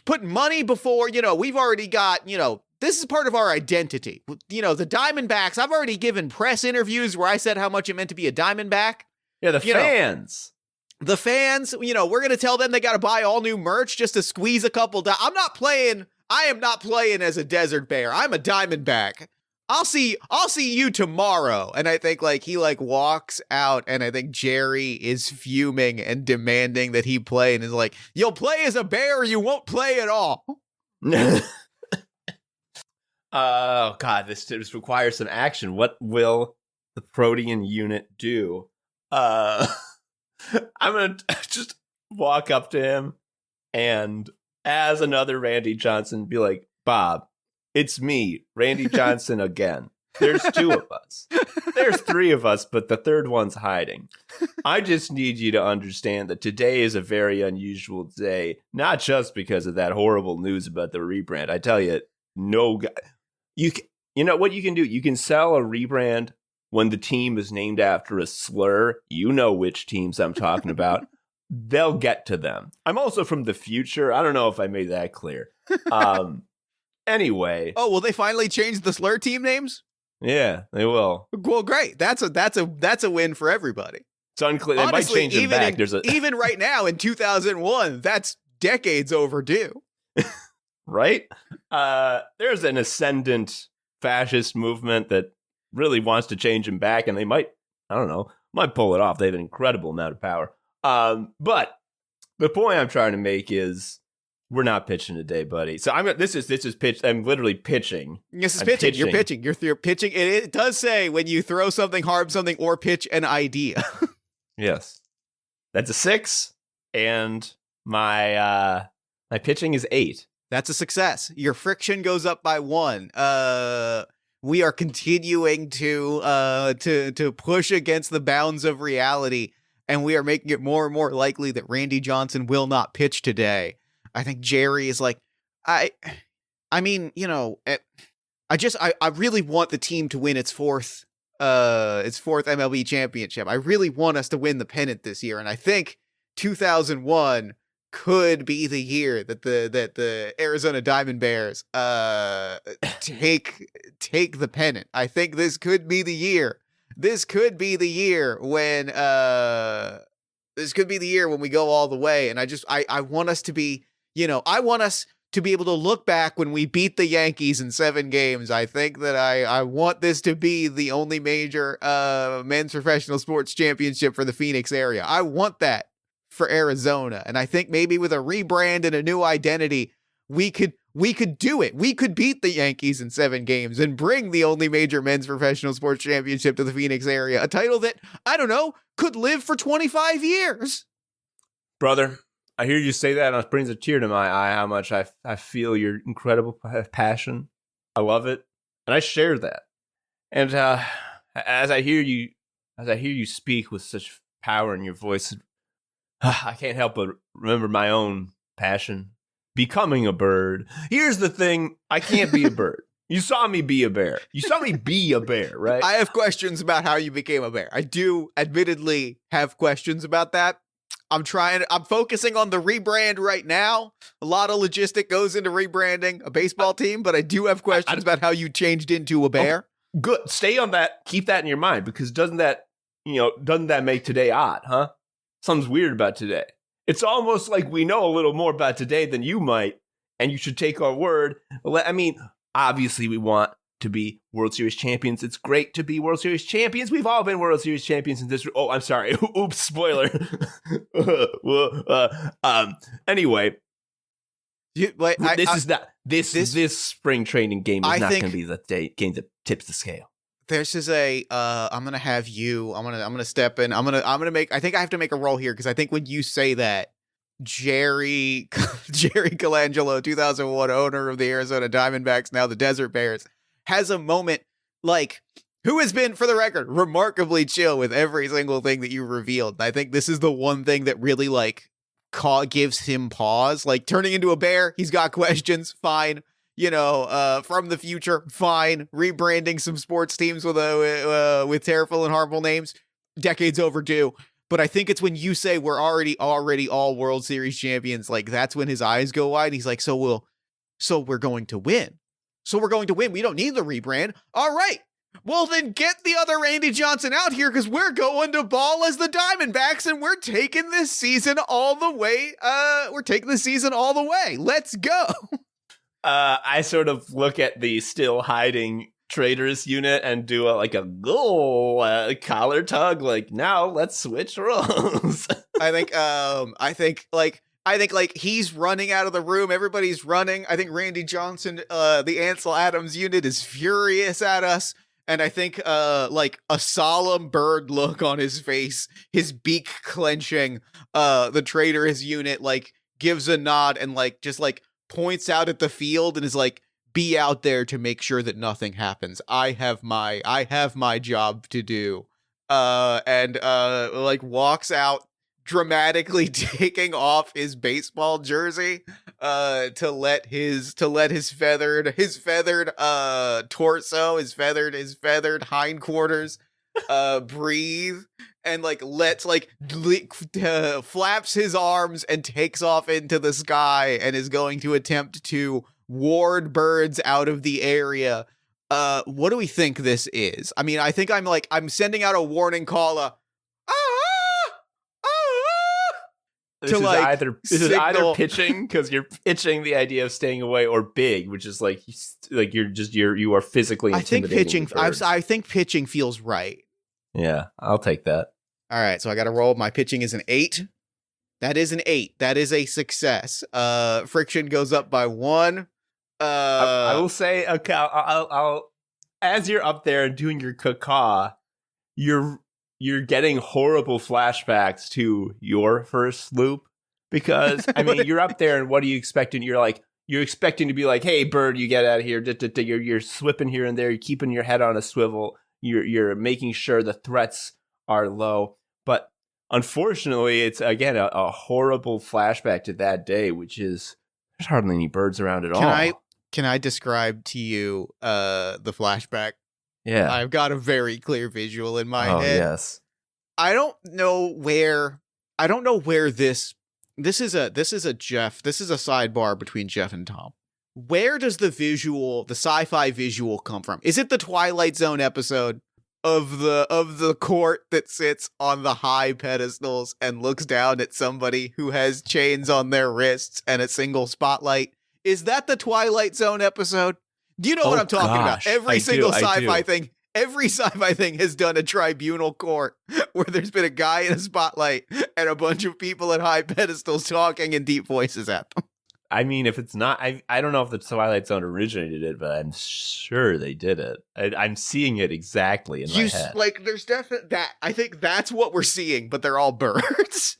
put money before, we've already got, this is part of our identity. The Diamondbacks, I've already given press interviews where I said how much it meant to be a Diamondback. Yeah, the fans. The fans, we're going to tell them they got to buy all new merch just to squeeze a couple. I am not playing as a desert bear. I'm a Diamondback. I'll see you tomorrow. And I think he walks out, and I think Jerry is fuming and demanding that he play, and is like, you'll play as a bear or you won't play at all. Oh God, this requires some action. What will the Protean unit do? I'm gonna just walk up to him and, as another Randy Johnson, be like, Bob, it's me, Randy Johnson again. There's 2 of us. There's 3 of us, but the third one's hiding. I just need you to understand that today is a very unusual day, not just because of that horrible news about the rebrand. I tell you, no guy. You know what you can do? You can sell a rebrand when the team is named after a slur. You know which teams I'm talking about. They'll get to them. I'm also from the future. I don't know if I made that clear. Anyway. Oh, will they finally change the slur team names? Yeah, they will. Well, great. That's a win for everybody. It's unclear. They might change them back. Even right now in 2001, that's decades overdue. right? There's an ascendant fascist movement that really wants to change him back, and they might, I don't know, might pull it off. They have an incredible amount of power. But the point I'm trying to make is we're not pitching today, buddy. So this is pitch. I'm literally pitching. This is pitching. You're pitching. You're pitching. It does say when you throw something, harm something, or pitch an idea. Yes, that's a 6, and my pitching is 8. That's a success. Your friction goes up by 1. We are continuing to push against the bounds of reality, and we are making it more and more likely that Randy Johnson will not pitch today. I think Jerry is like, I mean, you know, I really want the team to win its fourth MLB championship. I really want us to win the pennant this year, and I think 2001 could be the year that the Arizona Diamond Bears take the pennant. I think this could be the year. This could be the year when we go all the way. And I want us to be, you know, I want us to be able to look back when we beat the Yankees in 7 games. I think that I want this to be the only major men's professional sports championship for the Phoenix area. I want that for Arizona. And I think maybe with a rebrand and a new identity, we could do it. We could beat the Yankees in 7 games and bring the only major men's professional sports championship to the Phoenix area. A title that, I don't know, could live for 25 years. Brother, I hear you say that and it brings a tear to my eye how much I feel your incredible passion. I love it. And I share that. And as I hear you speak with such power in your voice, I can't help but remember my own passion. Becoming a bird. Here's the thing. I can't be a bird. You saw me be a bear. You saw me be a bear, right? I have questions about how you became a bear. I do admittedly have questions about that. I'm focusing on the rebrand right now. A lot of logistic goes into rebranding a baseball team, but I do have questions about how you changed into a bear. Oh, good. Stay on that. Keep that in your mind, because doesn't that make today odd, huh? Something's weird about today. It's almost like we know a little more about today than you might, and you should take our word. I mean, obviously we want to be World Series champions. It's great to be World Series champions. We've all been World Series champions in this. Oh, I'm sorry. Oops, spoiler. Anyway, this spring training game is not going to be the game that tips the scale. This is I'm gonna have you. I'm gonna step in. I'm gonna make. I think I have to make a roll here because I think when you say that, Jerry Colangelo, 2001 owner of the Arizona Diamondbacks, now the Desert Bears, has a moment like, who has been, for the record, remarkably chill with every single thing that you revealed. I think this is the one thing that really gives him pause. Like, turning into a bear, he's got questions. Fine. From the future, fine. Rebranding some sports teams with terrible and harmful names, decades overdue. But I think it's when you say we're already all World Series champions, like, that's when his eyes go wide. He's like, so we're going to win. So we're going to win. We don't need the rebrand. All right. Well, then get the other Randy Johnson out here, because we're going to ball as the Diamondbacks, and we're taking this season all the way. Let's go. I sort of look at the still hiding traders unit and do a collar tug. Like, now let's switch roles. I think he's running out of the room. Everybody's running. I think Randy Johnson, the Ansel Adams unit, is furious at us. And I think a solemn bird look on his face, his beak clenching, the trader, his unit, gives a nod and points out at the field and is like, be out there to make sure that nothing happens. I have my job to do. And walks out, dramatically taking off his baseball jersey to let his feathered torso, his feathered hindquarters breathe, and flaps his arms and takes off into the sky and is going to attempt to ward birds out of the area. What do we think this is? I mean, I think I'm sending out a warning call. This to is like either signal pitching because you're pitching the idea of staying away, or big, which is like you are physically I think intimidating. pitching. I think pitching feels right. Yeah, I'll take that. All right, so I got to roll. My pitching is an 8. That is an 8. That is a success. Friction goes up by 1. I will say, okay, I'll as you're up there and doing your caca, you're getting horrible flashbacks to your first loop, because I mean you're up there and what are you expecting? You're expecting to be like, hey bird, you get out of here. You're swipping here and there. You're keeping your head on a swivel. You're making sure the threats are low. But unfortunately, it's again a horrible flashback to that day, which is there's hardly any birds around at all. Can I describe to you the flashback? Yeah. I've got a very clear visual in my Oh, head. yes. I don't know where this is a sidebar between Jeff and Tom. Where does the sci-fi visual come from? Is it the Twilight Zone episode of the court that sits on the high pedestals and looks down at somebody who has chains on their wrists and a single spotlight? Is that the Twilight Zone episode? Do you know what I'm talking about? Every single sci-fi thing has done a tribunal court where there's been a guy in a spotlight and a bunch of people at high pedestals talking in deep voices at them. I mean, if it's not, I don't know if the Twilight Zone originated it, but I'm sure they did it. I'm seeing it exactly in my head. Like, there's definitely that. I think that's what we're seeing, but they're all birds.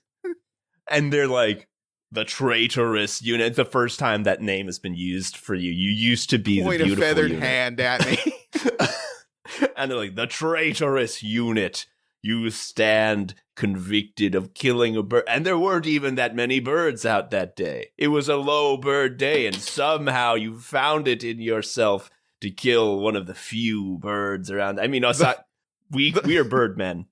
And they're like, the traitorous unit. It's the first time that name has been used for you. You used to be Point the beautiful a feathered unit. hand at me. And they're like, the traitorous unit. You stand convicted of killing a bird. And there weren't even that many birds out that day. It was a low bird day, and somehow you found it in yourself to kill one of the few birds around. I mean, we are birdmen.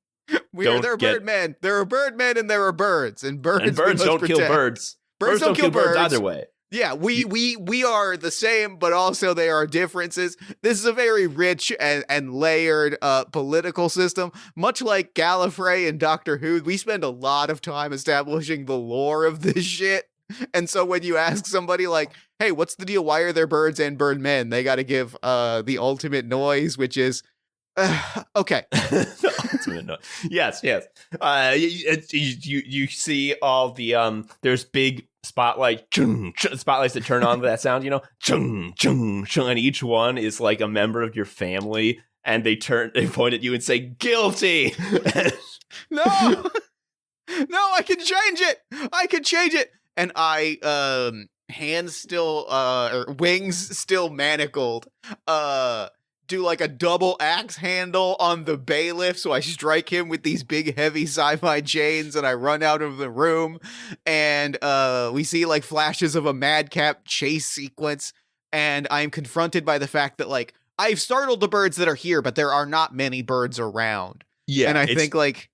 They're birdmen. There are birdmen and there are birds. And birds don't kill birds. Birds don't kill birds either way. Yeah, we are the same, but also there are differences. This is a very rich and layered political system. Much like Gallifrey and Doctor Who, we spend a lot of time establishing the lore of this shit. And so when you ask somebody like, hey, what's the deal? Why are there birds and birdmen? They got to give the ultimate noise, which is, okay. Yes. You see all the there's big spotlights that turn on with that sound, and each one is like a member of your family, and they point at you and say guilty. No, I can change it. And I hands still or wings still manacled do like a double axe handle on the bailiff, so I strike him with these big heavy sci-fi chains and I run out of the room, and we see like flashes of a madcap chase sequence, and I'm confronted by the fact that like I've startled the birds that are here, but there are not many birds around. Yeah, and I think like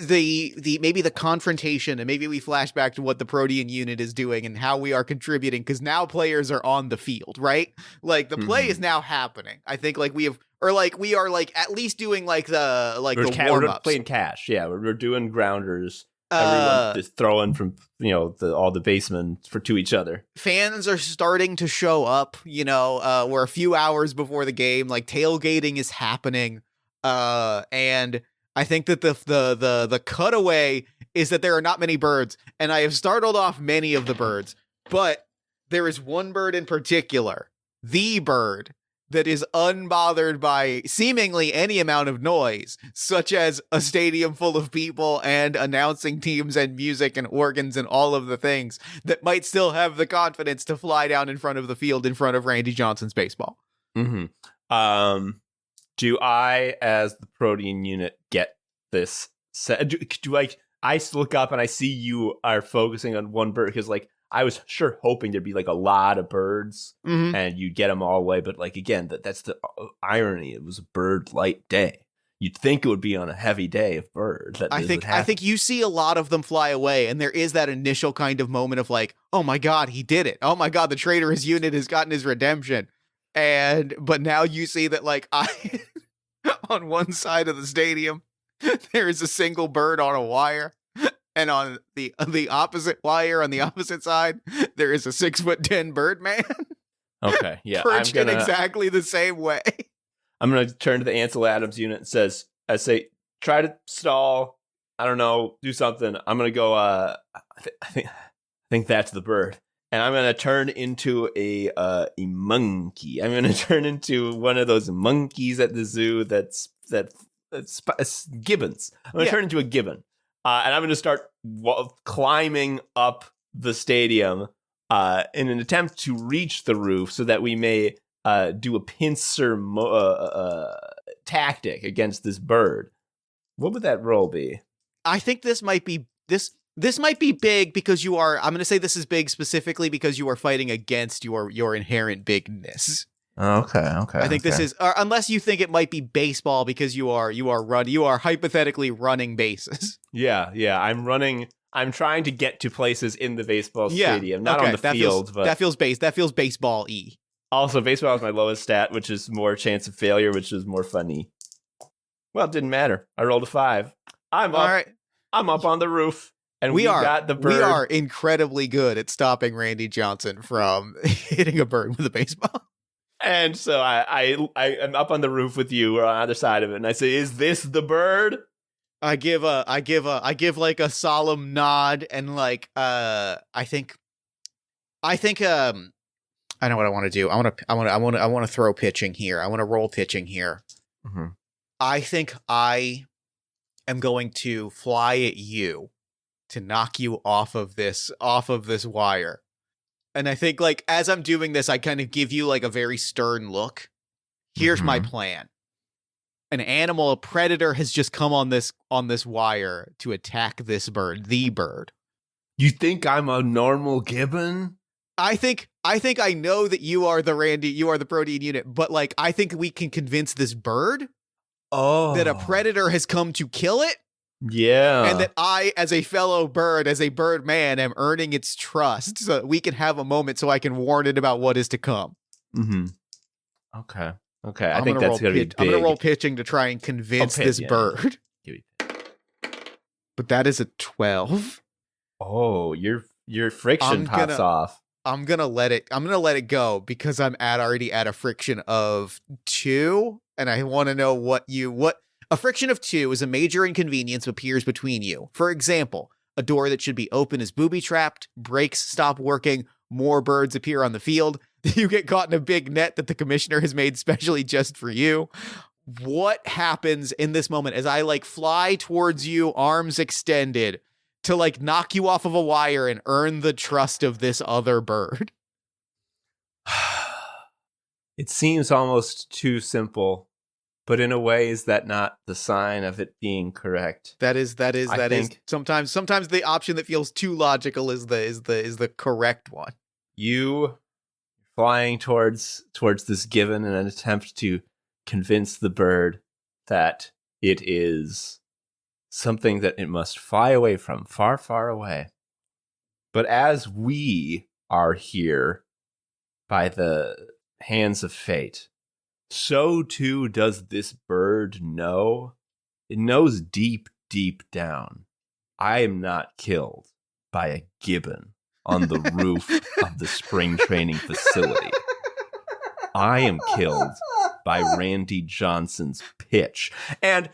the maybe the confrontation, and maybe we flash back to what the Protean unit is doing and how we are contributing, because now players are on the field, right? Like the play is now happening. I think like we are like at least doing like the warm-ups. We're playing cash. Yeah, we're doing grounders. Everyone just throwing from all the basemen to each other. Fans are starting to show up. We're a few hours before the game. Like tailgating is happening, and I think that the cutaway is that there are not many birds, and I have startled off many of the birds, but there is one bird in particular, the bird, that is unbothered by seemingly any amount of noise, such as a stadium full of people and announcing teams and music and organs and all of the things that might still have the confidence to fly down in front of the field in front of Randy Johnson's baseball. Mm-hmm. Do I, as the Protean unit, get this set? Do I look up and I see you are focusing on one bird? Because like I was hoping there'd be like a lot of birds and you'd get them all away. But like again, that's the irony. It was a bird light day. You'd think it would be on a heavy day of birds. I think you see a lot of them fly away, and there is that initial kind of moment of like, oh my God, he did it. Oh my God, the traitorous unit has gotten his redemption. But now you see that like on one side of the stadium, there is a single bird on a wire, and on the opposite wire on the opposite side, there is a 6'10" Birdman Okay, yeah. perched in exactly the same way. I'm gonna turn to the Ansel Adams unit and I say, try to stall. I don't know, do something. I'm gonna go. I think that's the bird, and I'm gonna turn into a monkey. I'm gonna turn into one of those monkeys at the zoo. That's gibbons. I'm gonna turn into a gibbon, and I'm gonna start climbing up the stadium in an attempt to reach the roof, so that we may do a pincer tactic against this bird. What would that roll be? I think this might be this might be big because you are. I'm going to say this is big specifically because you are fighting against your inherent bigness. Okay. I think this is, unless you think it might be baseball because you are hypothetically running bases. Yeah. I'm running. I'm trying to get to places in the baseball stadium, not on the field. But that feels baseball-y. Also, baseball is my lowest stat, which is more chance of failure, which is more funny. Well, it didn't matter. I rolled a 5. I'm up. All right. I'm up on the roof, and we got the bird. We are incredibly good at stopping Randy Johnson from hitting a bird with a baseball. And so I am up on the roof with you. We're on either side of it, and I say, "Is this the bird?" I give like a solemn nod, and like I think I know what I want to do. I want to throw pitching here. I want to roll pitching here. Mm-hmm. I think I am going to fly at you to knock you off of this wire. And I think, like, as I'm doing this, I kind of give you like a very stern look. Here's my plan. An animal, a predator, has just come on this wire to attack this bird, the bird. You think I'm a normal gibbon? I think I know that you are the protein unit, but like I think we can convince this bird that a predator has come to kill it. Yeah. And that I, as a fellow bird, as a bird man, am earning its trust so that we can have a moment so I can warn it about what is to come. Mm-hmm. Okay. I think that's going to be big. I'm going to roll pitching to try and convince this bird. But that is a 12. Oh, your friction pops off. I'm gonna let it go because I'm already at a friction of 2, and I want to know what a friction of 2 is. A major inconvenience appears between you. For example, a door that should be open is booby-trapped, brakes stop working, more birds appear on the field, you get caught in a big net that the commissioner has made specially just for you. What happens in this moment as I like fly towards you, arms extended, to like knock you off of a wire and earn the trust of this other bird? It seems almost too simple, but in a way, is that not the sign of it being correct? That is sometimes the option that feels too logical is the correct one. You flying towards this gibbon in an attempt to convince the bird that it is something that it must fly away from, far, far away. But as we are here by the hands of fate, so too does this bird know. It knows deep, deep down, I am not killed by a gibbon on the roof of the spring training facility. I am killed by Randy Johnson's pitch. And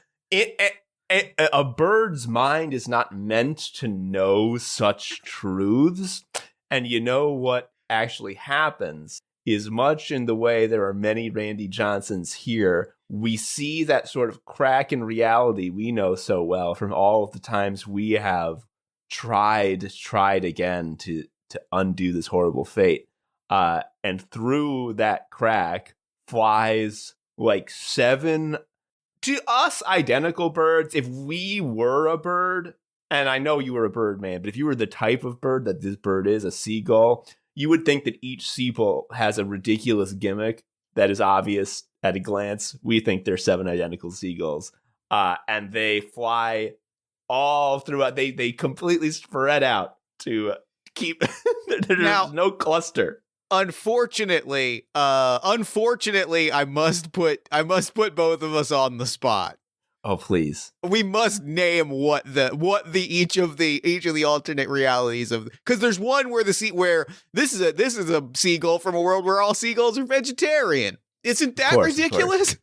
a bird's mind is not meant to know such truths. And you know what actually happens is much in the way there are many Randy Johnsons here. We see that sort of crack in reality we know so well from all of the times we have tried again to undo this horrible fate. And through that crack flies like 7 to us identical birds. If we were a bird, and I know you were a bird man, but if you were the type of bird that this bird is, a seagull, you would think that each seagull has a ridiculous gimmick that is obvious at a glance. We think they're 7 identical seagulls. And they fly all throughout. They completely spread out to keep there's no cluster. Unfortunately, I must put both of us on the spot. Oh, please. We must name what each of the alternate realities of, because there's one where where this is a seagull from a world where all seagulls are vegetarian. Isn't that ridiculous?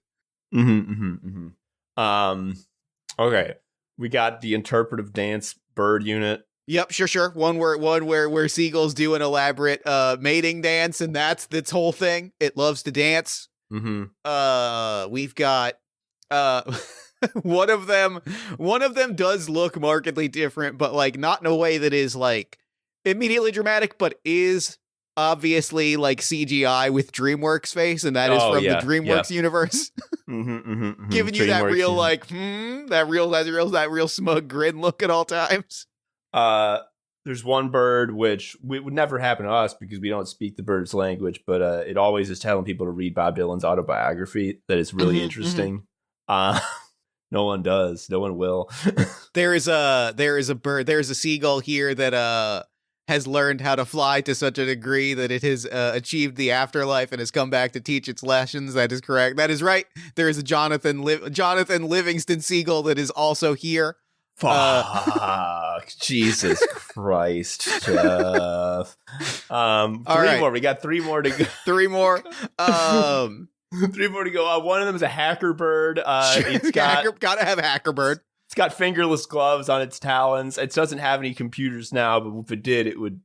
Okay. We got the interpretive dance bird unit. Yep, sure. One where seagulls do an elaborate mating dance, and that's its whole thing. It loves to dance. We've got one of them does look markedly different, but like not in a way that is like immediately dramatic, but is obviously like CGI with DreamWorks face, and that is from the DreamWorks universe. Giving you that real like that real smug grin look at all times. There's one bird which would never happen to us because we don't speak the bird's language, but it always is telling people to read Bob Dylan's autobiography. That is really interesting. No one does. No one will. There is a bird. There's a seagull here that has learned how to fly to such a degree that it has achieved the afterlife and has come back to teach its lessons. That is correct. That is right. There is a Jonathan Livingston seagull that is also here. Fuck. Jesus Christ, Jeff. Three more. We got 3 more to go. 3 more. 3 more to go. One of them is a hacker bird. It's gotta have a hacker bird. It's got fingerless gloves on its talons. It doesn't have any computers now, but if it did, it would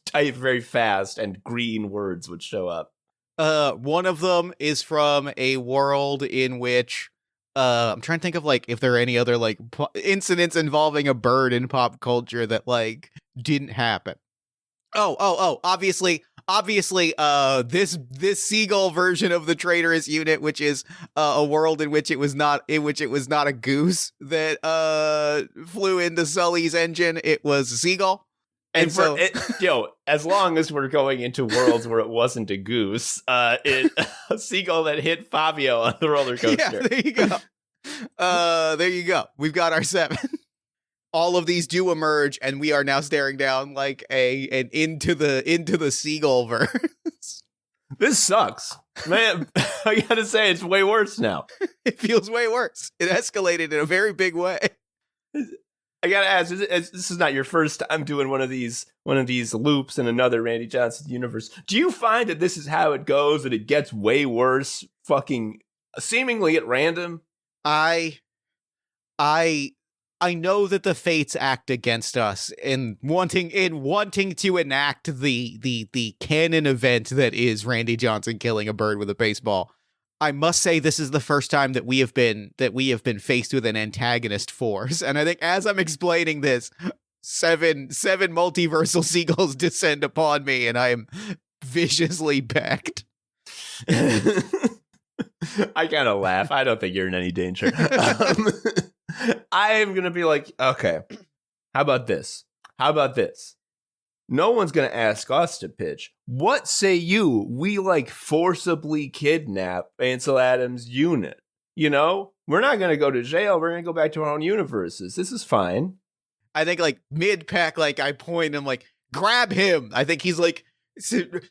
type very fast, and green words would show up. One of them is from a world in which I'm trying to think of like if there are any other like incidents involving a bird in pop culture that like didn't happen. Obviously, this seagull version of the traitorous unit, which is a world in which it was not a goose that flew into Sully's engine. It was a seagull. And so, as long as we're going into worlds where it wasn't a goose, a seagull that hit Fabio on the roller coaster. Yeah, there you go. There you go. We've got our 7. All of these do emerge, and we are now staring down like an into the seagull verse. This sucks, man. I gotta say, it's way worse now. It feels way worse. It escalated in a very big way. I gotta ask: this is not your first time doing one of these loops in another Randy Johnson universe. Do you find that this is how it goes? That it gets way worse, fucking seemingly at random? I know that the fates act against us in wanting to enact the canon event that is Randy Johnson killing a bird with a baseball. I must say this is the first time that we have been faced with an antagonist force, and I think as I'm explaining this, seven multiversal seagulls descend upon me, and I am viciously pecked. I kind of laugh. I don't think you're in any danger. I am going to be like, okay, how about this? No one's going to ask us to pitch. What say you? We like forcibly kidnap Ansel Adams' unit. You know, we're not going to go to jail. We're going to go back to our own universes. This is fine. I think like mid-pack, like I point and I'm like, grab him. I think he's like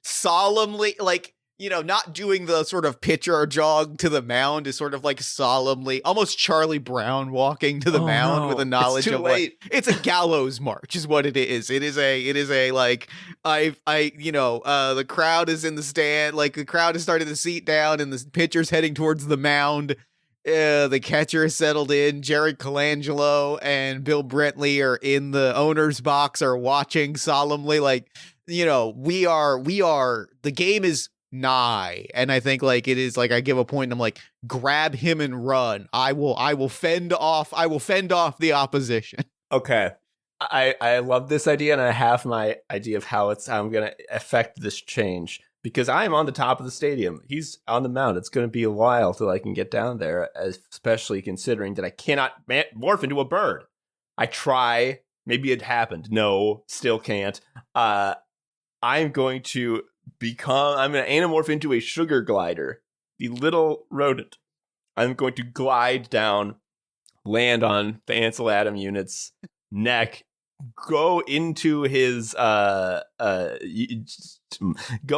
solemnly like, you know, not doing the sort of pitcher jog to the mound, is sort of like solemnly, almost Charlie Brown walking to the mound with a knowledge of late. Like, it's a gallows march is what it is. It is a like, the crowd is in the stand, like the crowd is starting to seat down and the pitcher's heading towards the mound. The catcher is settled in. Jerry Colangelo and Bill Brentley are in the owner's box, are watching solemnly. Like, you know, we are, the game is nigh, and I think like it is like I give a point and I'm like, grab him and run. I will fend off the opposition. Okay. I love this idea, and I have my idea of how I'm gonna affect this change, because I am on the top of the stadium. He's on the mound. It's gonna be a while till I can get down there, especially considering that I cannot morph into a bird. I try, maybe it happened. No, still can't. I'm going to anamorph into a sugar glider, the little rodent. I'm going to glide down, land on the Ansel Adams unit's neck, go into his go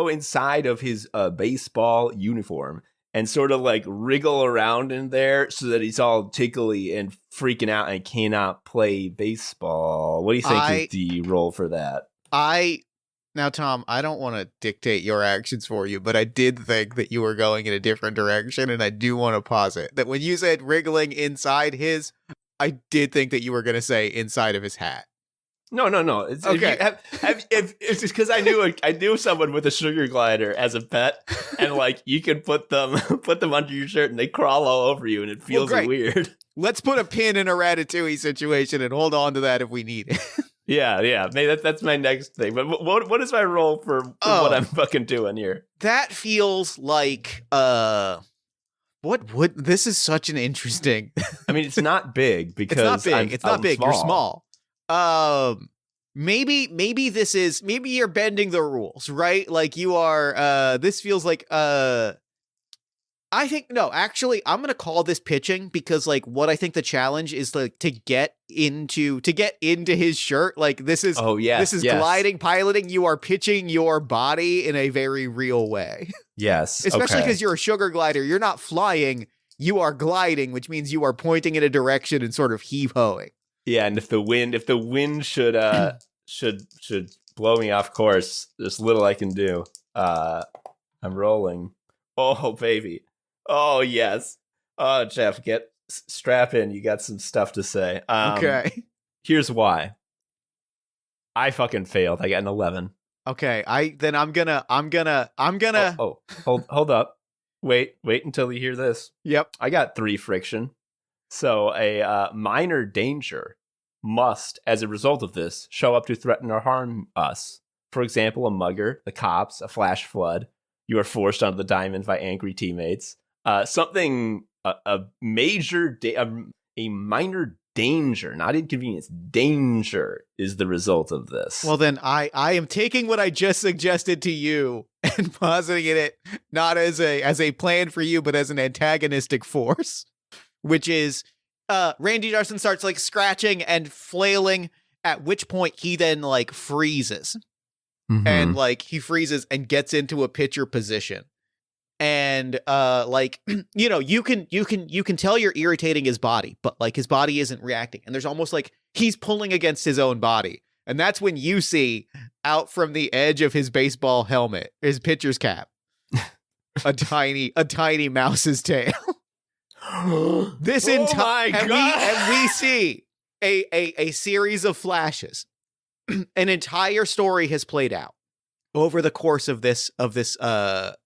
inside of his baseball uniform, and sort of like wriggle around in there so that he's all tickly and freaking out and cannot play baseball. What do you think is the role for that? Now, Tom, I don't want to dictate your actions for you, but I did think that you were going in a different direction, and I do want to posit that when you said wriggling inside his, I did think that you were going to say inside of his hat. No. It's, okay. It's just because I knew someone with a sugar glider as a pet, and like you can put them under your shirt and they crawl all over you, and it feels weird. Let's put a pin in a Ratatouille situation and hold on to that if we need it. Yeah. Maybe that's my next thing. But what is my role for what I'm fucking doing here? That feels like what would this is such an interesting. I mean, it's not big because it's not big. Small. You're small. Maybe you're bending the rules, right? Like you are. This feels like I think no, actually, I'm gonna call this pitching because like what I think the challenge is like to get into his shirt. Like this is gliding, piloting. You are pitching your body in a very real way. Yes, especially because you're a sugar glider. You're not flying. You are gliding, which means you are pointing in a direction and sort of heave-hoing. Yeah, and if the wind should blow me off course, there's little I can do. I'm rolling. Oh baby. Oh yes. Oh Jeff, strap in. You got some stuff to say. Okay. Here's why. I fucking failed. I got an 11. Okay. I'm gonna. Oh, hold up. Wait until you hear this. Yep. I got 3 friction. So a minor danger must, as a result of this, show up to threaten or harm us. For example, a mugger, the cops, a flash flood. You are forced onto the diamond by angry teammates. A minor danger, not inconvenience, danger is the result of this. Well, then I am taking what I just suggested to you and positing it not as a plan for you, but as an antagonistic force, which is Randy Johnson starts like scratching and flailing, at which point he then like freezes. Mm-hmm. And like he freezes and gets into a pitcher position. And like you can tell you're irritating his body, but like his body isn't reacting, and there's almost like he's pulling against his own body. And that's when you see out from the edge of his baseball helmet, his pitcher's cap, a tiny mouse's tail. This entire and we see a series of flashes. An entire story has played out over the course of this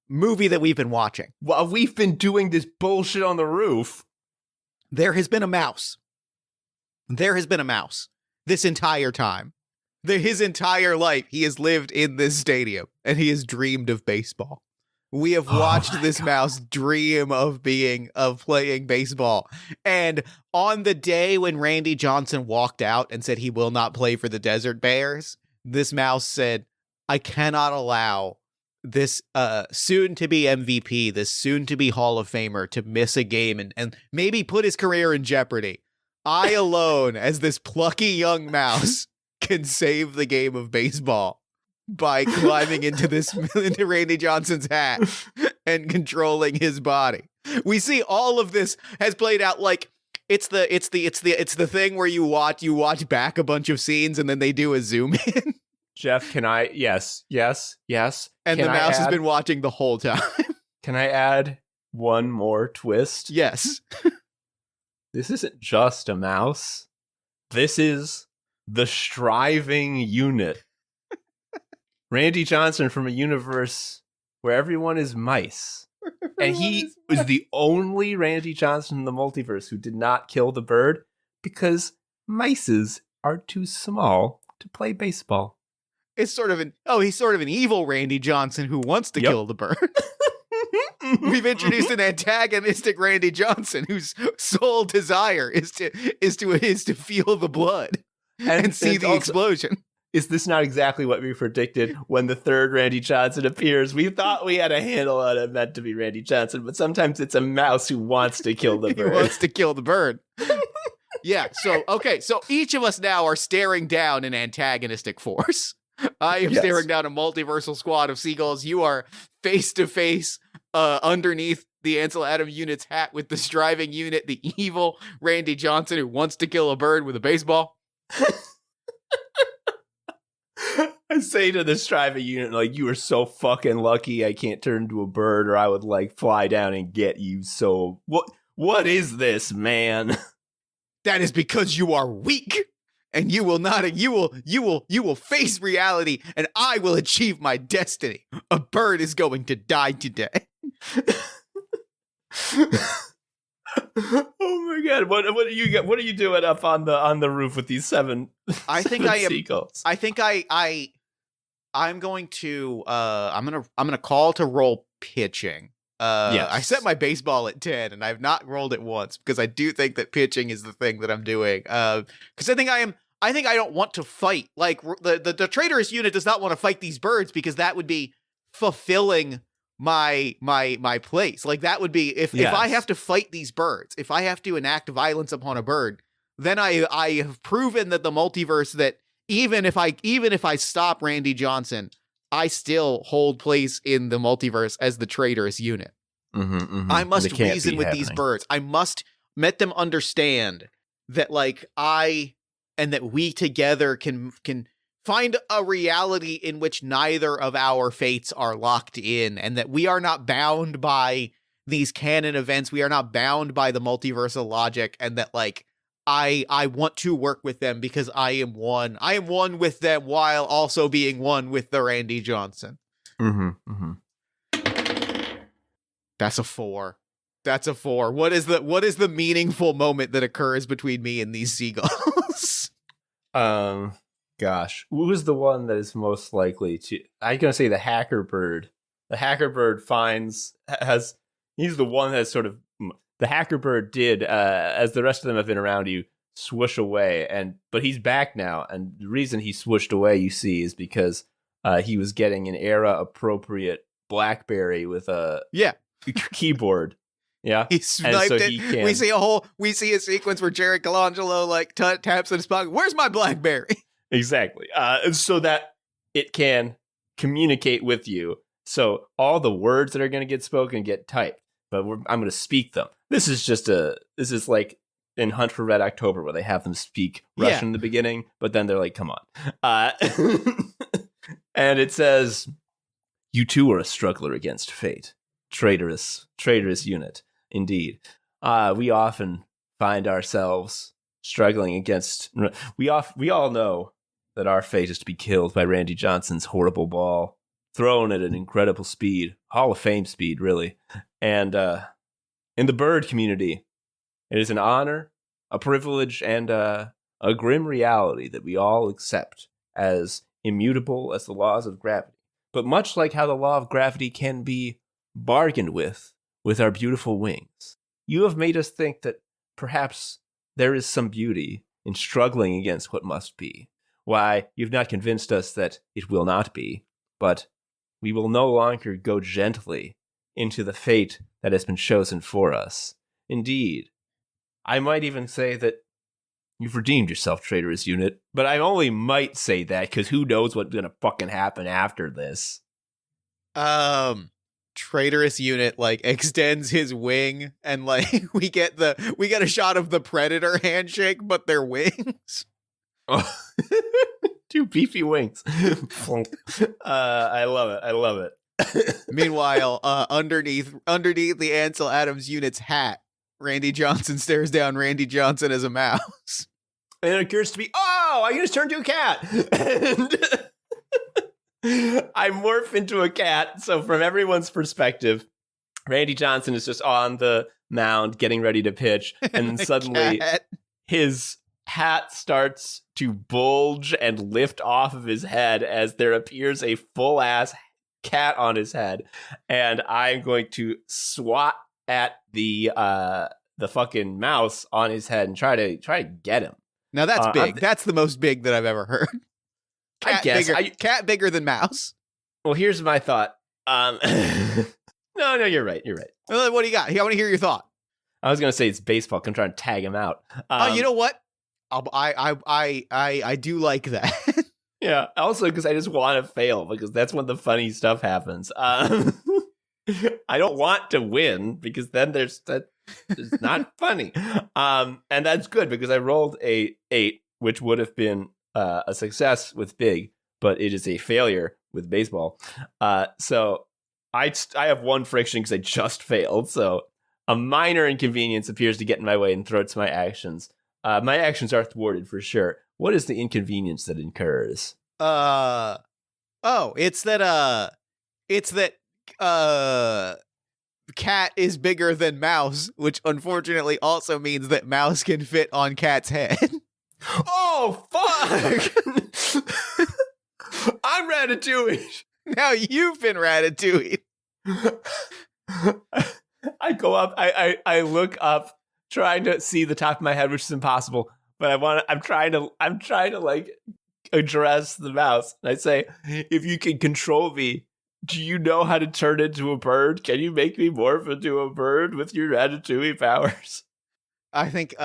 movie that we've been watching. While we've been doing this bullshit on the roof, there has been a mouse. There has been a mouse this entire time. His entire life, he has lived in this stadium, and he has dreamed of baseball. We have watched this mouse dream of playing baseball. And on the day when Randy Johnson walked out and said he will not play for the Desert Bears, this mouse said, I cannot allow this soon-to-be MVP, this soon-to-be Hall of Famer, to miss a game and maybe put his career in jeopardy. I alone, as this plucky young mouse, can save the game of baseball by climbing into Randy Johnson's hat and controlling his body. We see all of this has played out like it's the thing where you watch back a bunch of scenes and then they do a zoom in. Jeff, can I? Yes. And the mouse has been watching the whole time. Can I add one more twist? Yes. This isn't just a mouse. This is the striving unit. Randy Johnson from a universe where everyone is mice. And he was the only Randy Johnson in the multiverse who did not kill the bird because mices are too small to play baseball. It's he's sort of an evil Randy Johnson who wants to kill the bird. We've introduced an antagonistic Randy Johnson whose sole desire is to feel the blood and see the explosion. Is this not exactly what we predicted when the third Randy Johnson appears? We thought we had a handle on it meant to be Randy Johnson, but sometimes it's a mouse who wants to kill the bird. He wants to kill the bird. Yeah, so each of us now are staring down an antagonistic force. I am staring down a multiversal squad of seagulls. You are face to face underneath the Ansel Adams unit's hat with the striving unit, the evil Randy Johnson who wants to kill a bird with a baseball. I say to the striving unit, like, you are so fucking lucky I can't turn into a bird, or I would like fly down and get you. So what is this, man? That is because you are weak, and you will face reality, and I will achieve my destiny. A bird is going to die today. Oh my god! What do you get? What are you doing up on the roof with these seven? I think seven I am. seagulls? I think I'm going to. I'm gonna call to roll pitching. Yes. I set my baseball at 10, and I've not rolled it once because I do think that pitching is the thing that I'm doing. Because I think I don't want to fight. Like the traitorous unit does not want to fight these birds because that would be fulfilling my place. Like that would be if I have to fight these birds, if I have to enact violence upon a bird, then I have proven that the multiverse, that even if I stop Randy Johnson, I still hold place in the multiverse as the traitorous unit. I must reason with these birds. I must let them understand that like I and that we together can find a reality in which neither of our fates are locked in, and that we are not bound by these canon events. We are not bound by the multiversal logic, and that like I want to work with them because I am one. I am one with them while also being one with the Randy Johnson. That's a 4. That's a 4. What is the meaningful moment that occurs between me and these seagulls? Gosh, who is the one that is most likely to? I'm gonna say the hacker bird. The hacker bird he's the one that's sort of, the hacker bird did, as the rest of them have been around you, swoosh away, but he's back now, and the reason he swooshed away, you see, is because he was getting an era appropriate BlackBerry with a keyboard. Yeah, he sniped it. We see a sequence where Jared Colangelo like taps in his pocket. Where's my BlackBerry? Exactly. So that it can communicate with you. So all the words that are going to get spoken get typed, but I'm going to speak them. This is like in Hunt for Red October, where they have them speak Russian in the beginning, but then they're like, come on. And it says, you too are a struggler against fate. Traitorous unit. Indeed. We often find ourselves struggling against, we all know that our fate is to be killed by Randy Johnson's horrible ball, thrown at an incredible speed, Hall of Fame speed, really. And in the bird community, it is an honor, a privilege, and a grim reality that we all accept as immutable as the laws of gravity. But much like how the law of gravity can be bargained with our beautiful wings, you have made us think that perhaps there is some beauty in struggling against what must be. Why, you've not convinced us that it will not be, but we will no longer go gently into the fate that has been chosen for us. Indeed, I might even say that you've redeemed yourself, traitorous unit, but I only might say that because who knows what's gonna fucking happen after this. Traitorous unit like extends his wing, and like we get a shot of the Predator handshake, but they're wings. Oh. Two beefy wings. I love it. Meanwhile, underneath the Ansel Adams unit's hat, Randy Johnson stares down Randy Johnson as a mouse. And it occurs to me, I just turned into a cat. And I morph into a cat. So from everyone's perspective, Randy Johnson is just on the mound getting ready to pitch. And then suddenly his hat starts to bulge and lift off of his head as there appears a full-ass cat on his head. And I'm going to swat at the fucking mouse on his head and try to get him. Now that's big. That's the most big that I've ever heard. Cat, I guess bigger, cat bigger than mouse. Well, here's my thought. No, you're right. Well, what do you got? I want to hear your thought. I was gonna say it's baseball. I'm trying to tag him out. You know what? I do like that. Yeah. Also, because I just want to fail, because that's when the funny stuff happens. I don't want to win because then it's not funny. And that's good because I rolled a 8, which would have been a success with big, but it is a failure with baseball. So I have 1 friction because I just failed. So a minor inconvenience appears to get in my way and thwarts my actions. My actions are thwarted for sure. What is the inconvenience that incurs? It's that cat is bigger than mouse, which unfortunately also means that mouse can fit on cat's head. Oh, fuck! I'm Ratatouille. Now you've been Ratatouille. I go up, I look up, trying to see the top of my head, which is impossible, but I'm trying to like address the mouse. And I say, if you can control me, do you know how to turn into a bird? Can you make me morph into a bird with your Ratatouille powers? I think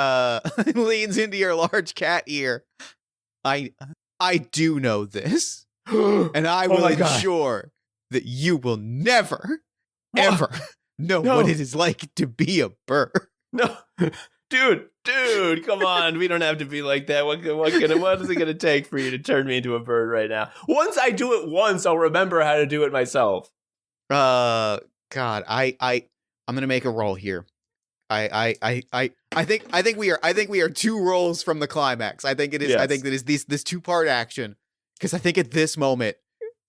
leans into your large cat ear. I do know this. And I will ensure that you will never, ever know what it is like to be a bird. No. Dude, come on. We don't have to be like that. What is it going to take for you to turn me into a bird right now? Once I do it once, I'll remember how to do it myself. God, I'm going to make a roll here. I think we are 2 rolls from the climax. I think it is. Yes. I think that is this 2-part action, because I think at this moment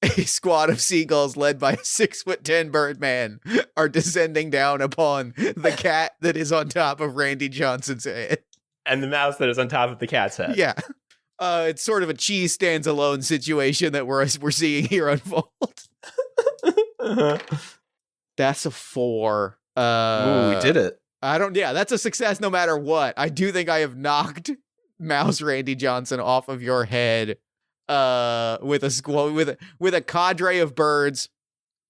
a squad of seagulls led by a 6'10" Birdman are descending down upon the cat that is on top of Randy Johnson's head. And the mouse that is on top of the cat's head. Yeah. It's sort of a cheese stands alone situation that we're seeing here unfold. That's a 4. Ooh, we did it. That's a success no matter what. I do think I have knocked Mouse Randy Johnson off of your head with a cadre of birds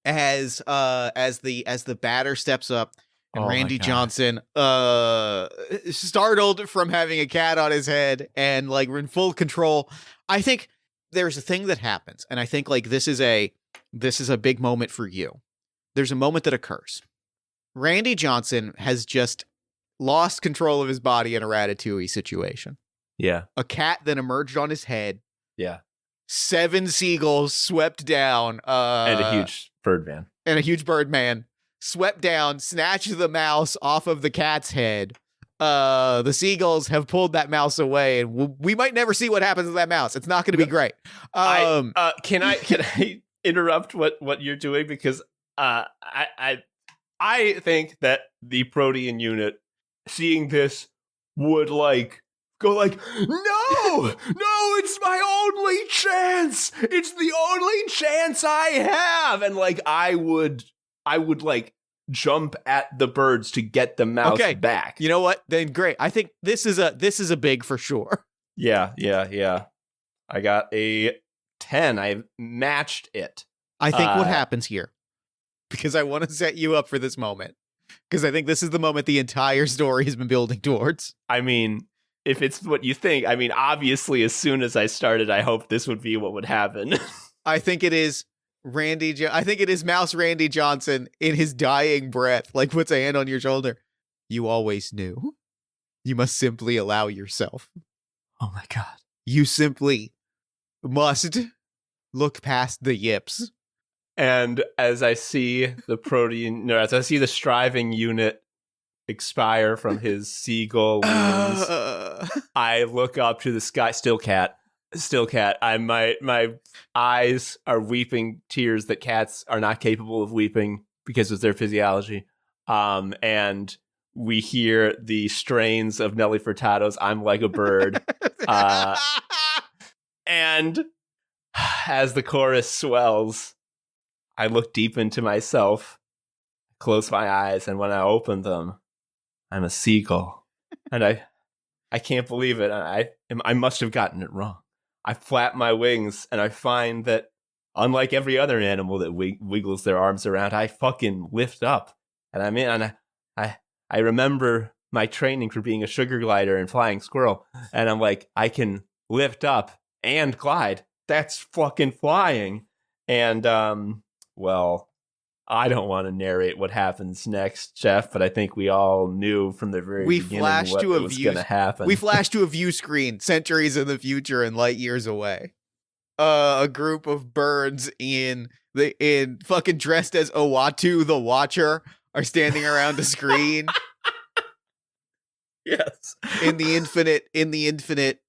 as the batter steps up, and Randy Johnson startled from having a cat on his head and like in full control. I think there's a thing that happens, and I think like this is a big moment for you. There's a moment that occurs. Randy Johnson has just lost control of his body in a Ratatouille situation. Yeah. A cat then emerged on his head. Yeah. 7 seagulls swept down. And a huge birdman swept down, snatched the mouse off of the cat's head. The seagulls have pulled that mouse away, and we might never see what happens to that mouse. It's not going to be great. Can I interrupt what you're doing? Because I think that the Protean unit, seeing this, would go like, no, it's my only chance. It's the only chance I have. And I would jump at the birds to get the mouse back. You know what? Then great. I think this is a big for sure. Yeah. I got a 10. I matched it. I think what happens here, because I want to set you up for this moment, because I think this is the moment the entire story has been building towards. I mean, if it's what you think, I mean, obviously, as soon as I started, I hoped this would be what would happen. I think it is Mouse Randy Johnson in his dying breath, puts a hand on your shoulder. You always knew. You must simply allow yourself. Oh my God. You simply must look past the yips. And as I see as I see the striving unit expire from his seagull wings, I look up to the sky. Still cat. My eyes are weeping tears that cats are not capable of weeping because of their physiology. And we hear the strains of Nelly Furtado's "I'm Like a Bird." And as the chorus swells, I look deep into myself, close my eyes, and when I open them, I'm a seagull. And I can't believe it. I must have gotten it wrong. I flap my wings, and I find that, unlike every other animal that wiggles their arms around, I fucking lift up. And I remember my training for being a sugar glider and flying squirrel. And I'm like, I can lift up and glide. That's fucking flying. And, I don't want to narrate what happens next, Jeff, but I think we all knew from the very beginning what was going to happen. We flashed to a view screen centuries in the future and light years away. A group of birds in fucking dressed as Owatu the Watcher are standing around a screen. Yes. In the infinite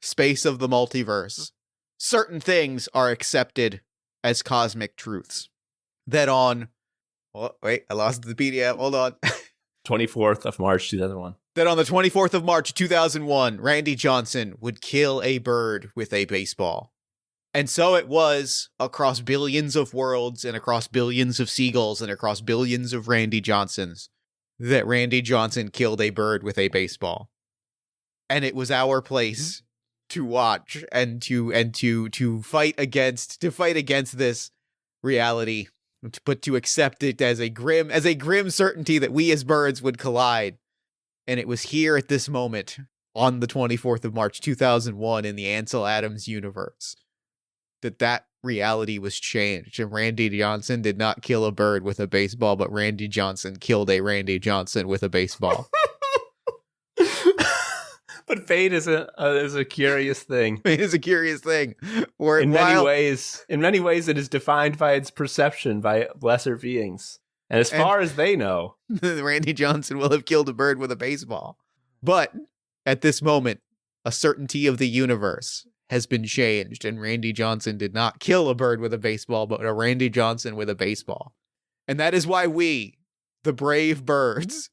space of the multiverse, certain things are accepted as cosmic truths. That on, I lost the PDF. Hold on. 24th of March, 2001. That on the 24th of March, 2001, Randy Johnson would kill a bird with a baseball. And so it was across billions of worlds and across billions of seagulls and across billions of Randy Johnsons that Randy Johnson killed a bird with a baseball. And it was our place to watch and to fight against this reality, but to accept it as a grim certainty that we as birds would collide. And it was here at this moment on the 24th of March 2001 in the Ansel Adams universe that reality was changed, and Randy Johnson did not kill a bird with a baseball, but Randy Johnson killed a Randy Johnson with a baseball. But fate is a curious thing. It is a curious thing. In many ways, it is defined by its perception by lesser beings. And as far as they know, Randy Johnson will have killed a bird with a baseball. But at this moment, a certainty of the universe has been changed, and Randy Johnson did not kill a bird with a baseball, but a Randy Johnson with a baseball. And that is why we, the brave birds,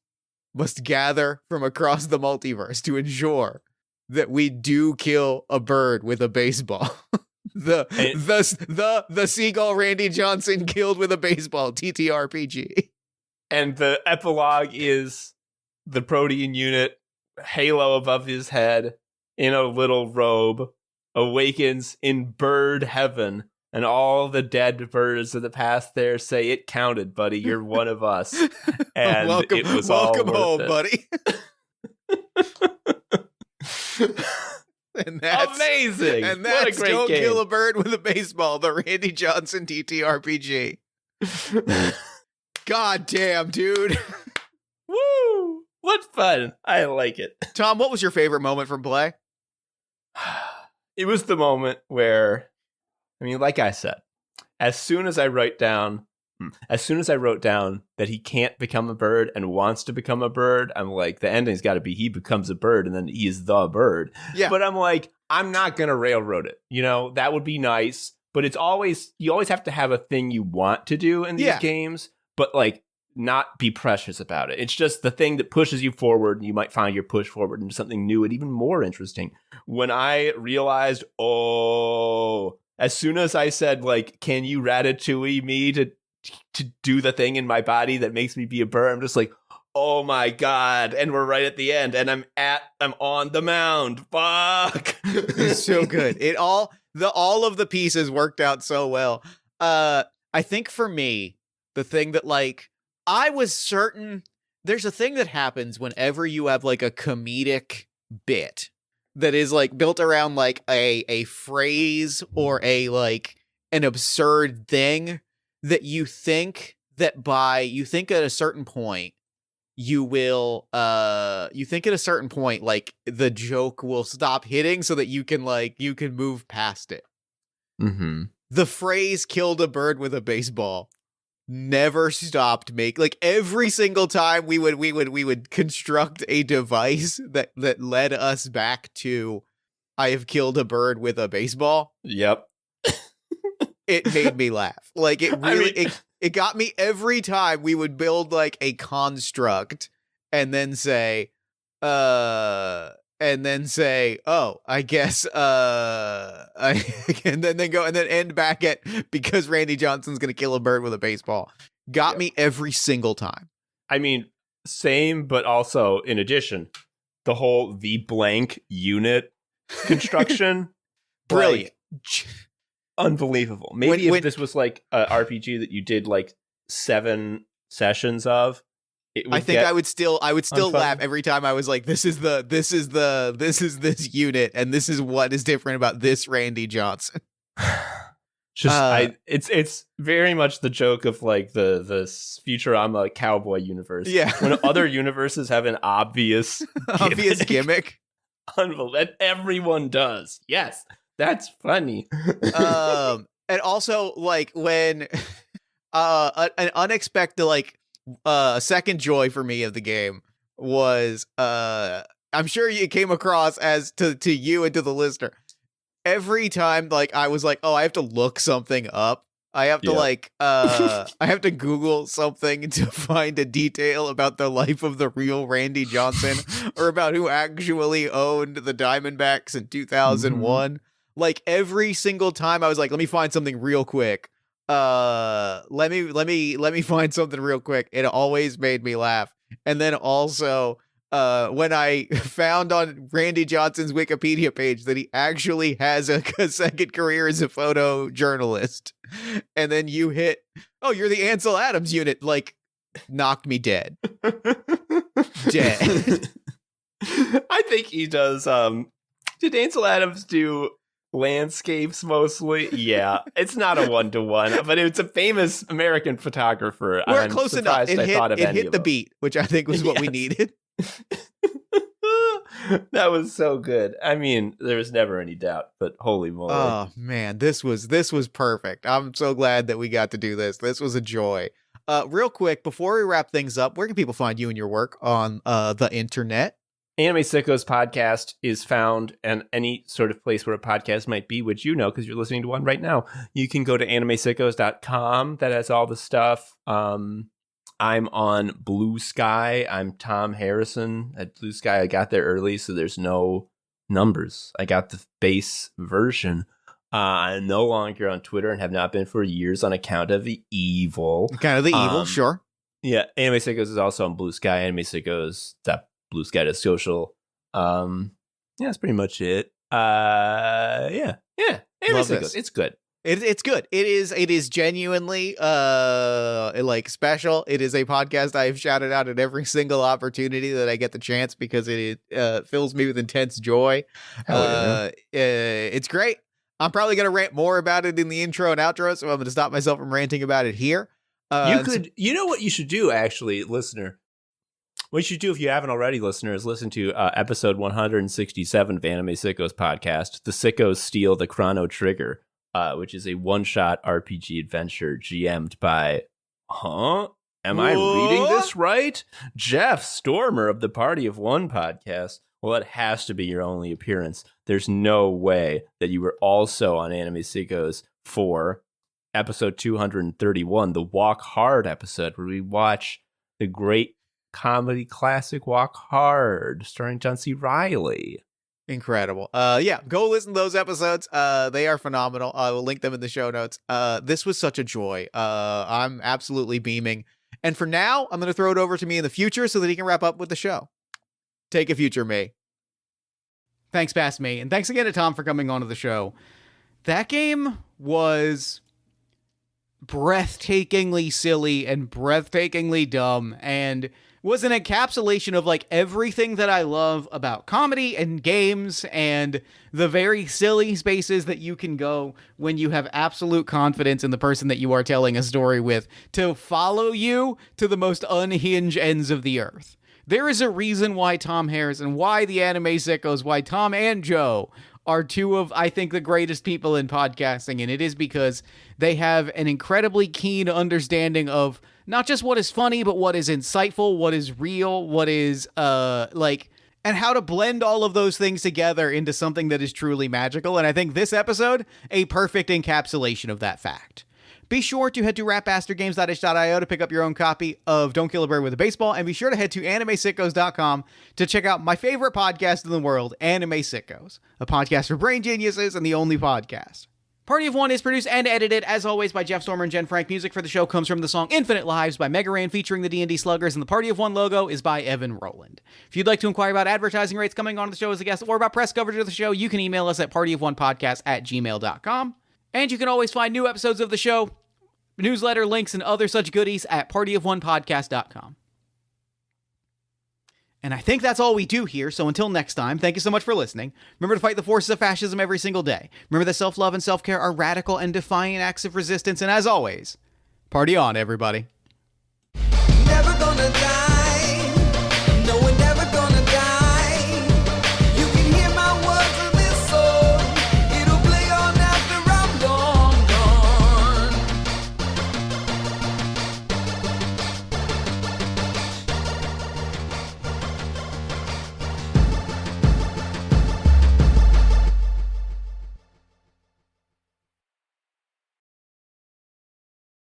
must gather from across the multiverse to ensure that we do kill a bird with a baseball. The seagull Randy Johnson killed with a baseball, TTRPG. And the epilogue is the protein unit, halo above his head, in a little robe, awakens in bird heaven, and all the dead birds of the past there say, "It counted, buddy. You're one of us." And it was welcome all home, buddy. And that's amazing. And that's what a great Don't game. Kill a Bird with a Baseball, the Randy Johnson TTRPG. God damn, dude. Woo! What fun. I like it. Tom, what was your favorite moment from play? It was the moment where, like I said, as soon as I wrote down that he can't become a bird and wants to become a bird, I'm like, the ending's got to be he becomes a bird and then he is the bird. Yeah. But I'm like, I'm not going to railroad it. That would be nice. But you always have to have a thing you want to do in these games, but like not be precious about it. It's just the thing that pushes you forward, and you might find your push forward into something new and even more interesting. When I realized, as soon as I said, like, can you ratatouille me to do the thing in my body that makes me be a bird, I'm just like, oh my God. And we're right at the end, and I'm on the mound. Fuck. It's so good. All of the pieces worked out so well. I think for me, the thing that, like, I was certain there's a thing that happens whenever you have like a comedic bit that is like built around like a phrase or a like an absurd thing that you think at a certain point like the joke will stop hitting so that you can move past it. Mm-hmm. The phrase "killed a bird with a baseball" never stopped like every single time we would construct a device that led us back to I have killed a bird with a baseball. Yep. It made me laugh. Like it really it got me every time we would build like a construct and then say oh, I guess and then go and then end back at because Randy Johnson's gonna kill a bird with a baseball. Got me every single time. Same, but also in addition, the blank unit construction. Brilliant. Like, unbelievable. Maybe if this was like an RPG that you did like 7 sessions of, I think I would still laugh every time I was like, this is this unit, and this is what is different about this Randy Johnson. It's very much the joke of like the Futurama cowboy universe. Yeah. When other universes have an obvious gimmick. That everyone does. Yes, that's funny. And also like when an unexpected like second joy for me of the game was I'm sure you came across as to you and to the listener. Every time like I was like, oh, I have to look something up. I have to I have to Google something to find a detail about the life of the real Randy Johnson or about who actually owned the Diamondbacks in 2001. Mm-hmm. Like every single time I was like, let me find something real quick. Let me find something real quick. It always made me laugh. And then also when I found on Randy Johnson's Wikipedia page that he actually has a second career as a photojournalist, and then you hit, oh, you're the Ansel Adams unit, like, knocked me dead. Dead. I think he does. Did Ansel Adams do landscapes mostly? Yeah, it's not a 1-to-1, but it's a famous American photographer. We're close enough. It hit the beat, which I think was what we needed. That was so good. I mean, there was never any doubt, but holy moly. Oh man, this was perfect. I'm so glad that we got to do this. This was a joy. Real quick, before we wrap things up, where can people find you and your work on the internet? Anime Sickos podcast is found in any sort of place where a podcast might be, which you know because you're listening to one right now. You can go to animesickos.com. That has all the stuff. I'm on Blue Sky. I'm Tom Harrison at Blue Sky. I got there early, so there's no numbers. I got the base version. I'm no longer on Twitter and have not been for years on account of the evil. Sure. Yeah, Anime Sickos is also on Blue Sky. Anime Sickos, Blue Sky to social. Yeah, that's pretty much it. Yeah. Anime Sickos, it's good. It's good. It is genuinely like special. It is a podcast I have shouted out at every single opportunity that I get the chance because it fills me with intense joy. It's great. I'm probably gonna rant more about it in the intro and outro, so I'm gonna stop myself from ranting about it here. You know what you should do, actually, listener. What you should do if you haven't already, listener, is listen to episode 167 of Anime Sickos podcast, The Sickos Steal the Chrono Trigger. Which is a one-shot RPG adventure GM'd by, am I reading this right? Jeff Stormer of the Party of One podcast. Well, it has to be your only appearance. There's no way that you were also on Anime Sickos for episode 231, the Walk Hard episode, where we watch the great comedy classic Walk Hard, starring John C. Reilly. Incredible. Yeah, go listen to those episodes. They are phenomenal. I will link them in the show notes. This was such a joy. I'm absolutely beaming. And for now, I'm going to throw it over to me in the future so that he can wrap up with the show. Take a future me. Thanks, past me. And thanks again to Tom for coming on to the show. That game was breathtakingly silly and breathtakingly dumb and was an encapsulation of like everything that I love about comedy and games and the very silly spaces that you can go when you have absolute confidence in the person that you are telling a story with to follow you to the most unhinged ends of the earth. There is a reason why Tom Harrison, why the Anime Sickos, why Tom and Joe are two of, I think, the greatest people in podcasting, and it is because they have an incredibly keen understanding of not just what is funny, but what is insightful, what is real, what is, and how to blend all of those things together into something that is truly magical. And I think this episode, a perfect encapsulation of that fact. Be sure to head to rapbastardgames.itch.io to pick up your own copy of Don't Kill a Bird with a Baseball, and be sure to head to animesickos.com to check out my favorite podcast in the world, Anime Sickos, a podcast for brain geniuses and the only podcast. Party of One is produced and edited, as always, by Jeff Stormer and Jen Frank. Music for the show comes from the song Infinite Lives by Mega Ran featuring the D&D Sluggers, and the Party of One logo is by Evan Rowland. If you'd like to inquire about advertising rates coming on the show as a guest or about press coverage of the show, you can email us at partyofonepodcast@gmail.com. And you can always find new episodes of the show, newsletter links, and other such goodies at partyofonepodcast.com. And I think that's all we do here, so until next time, thank you so much for listening. Remember to fight the forces of fascism every single day. Remember that self-love and self-care are radical and defiant acts of resistance, and as always, party on, everybody. Never gonna die.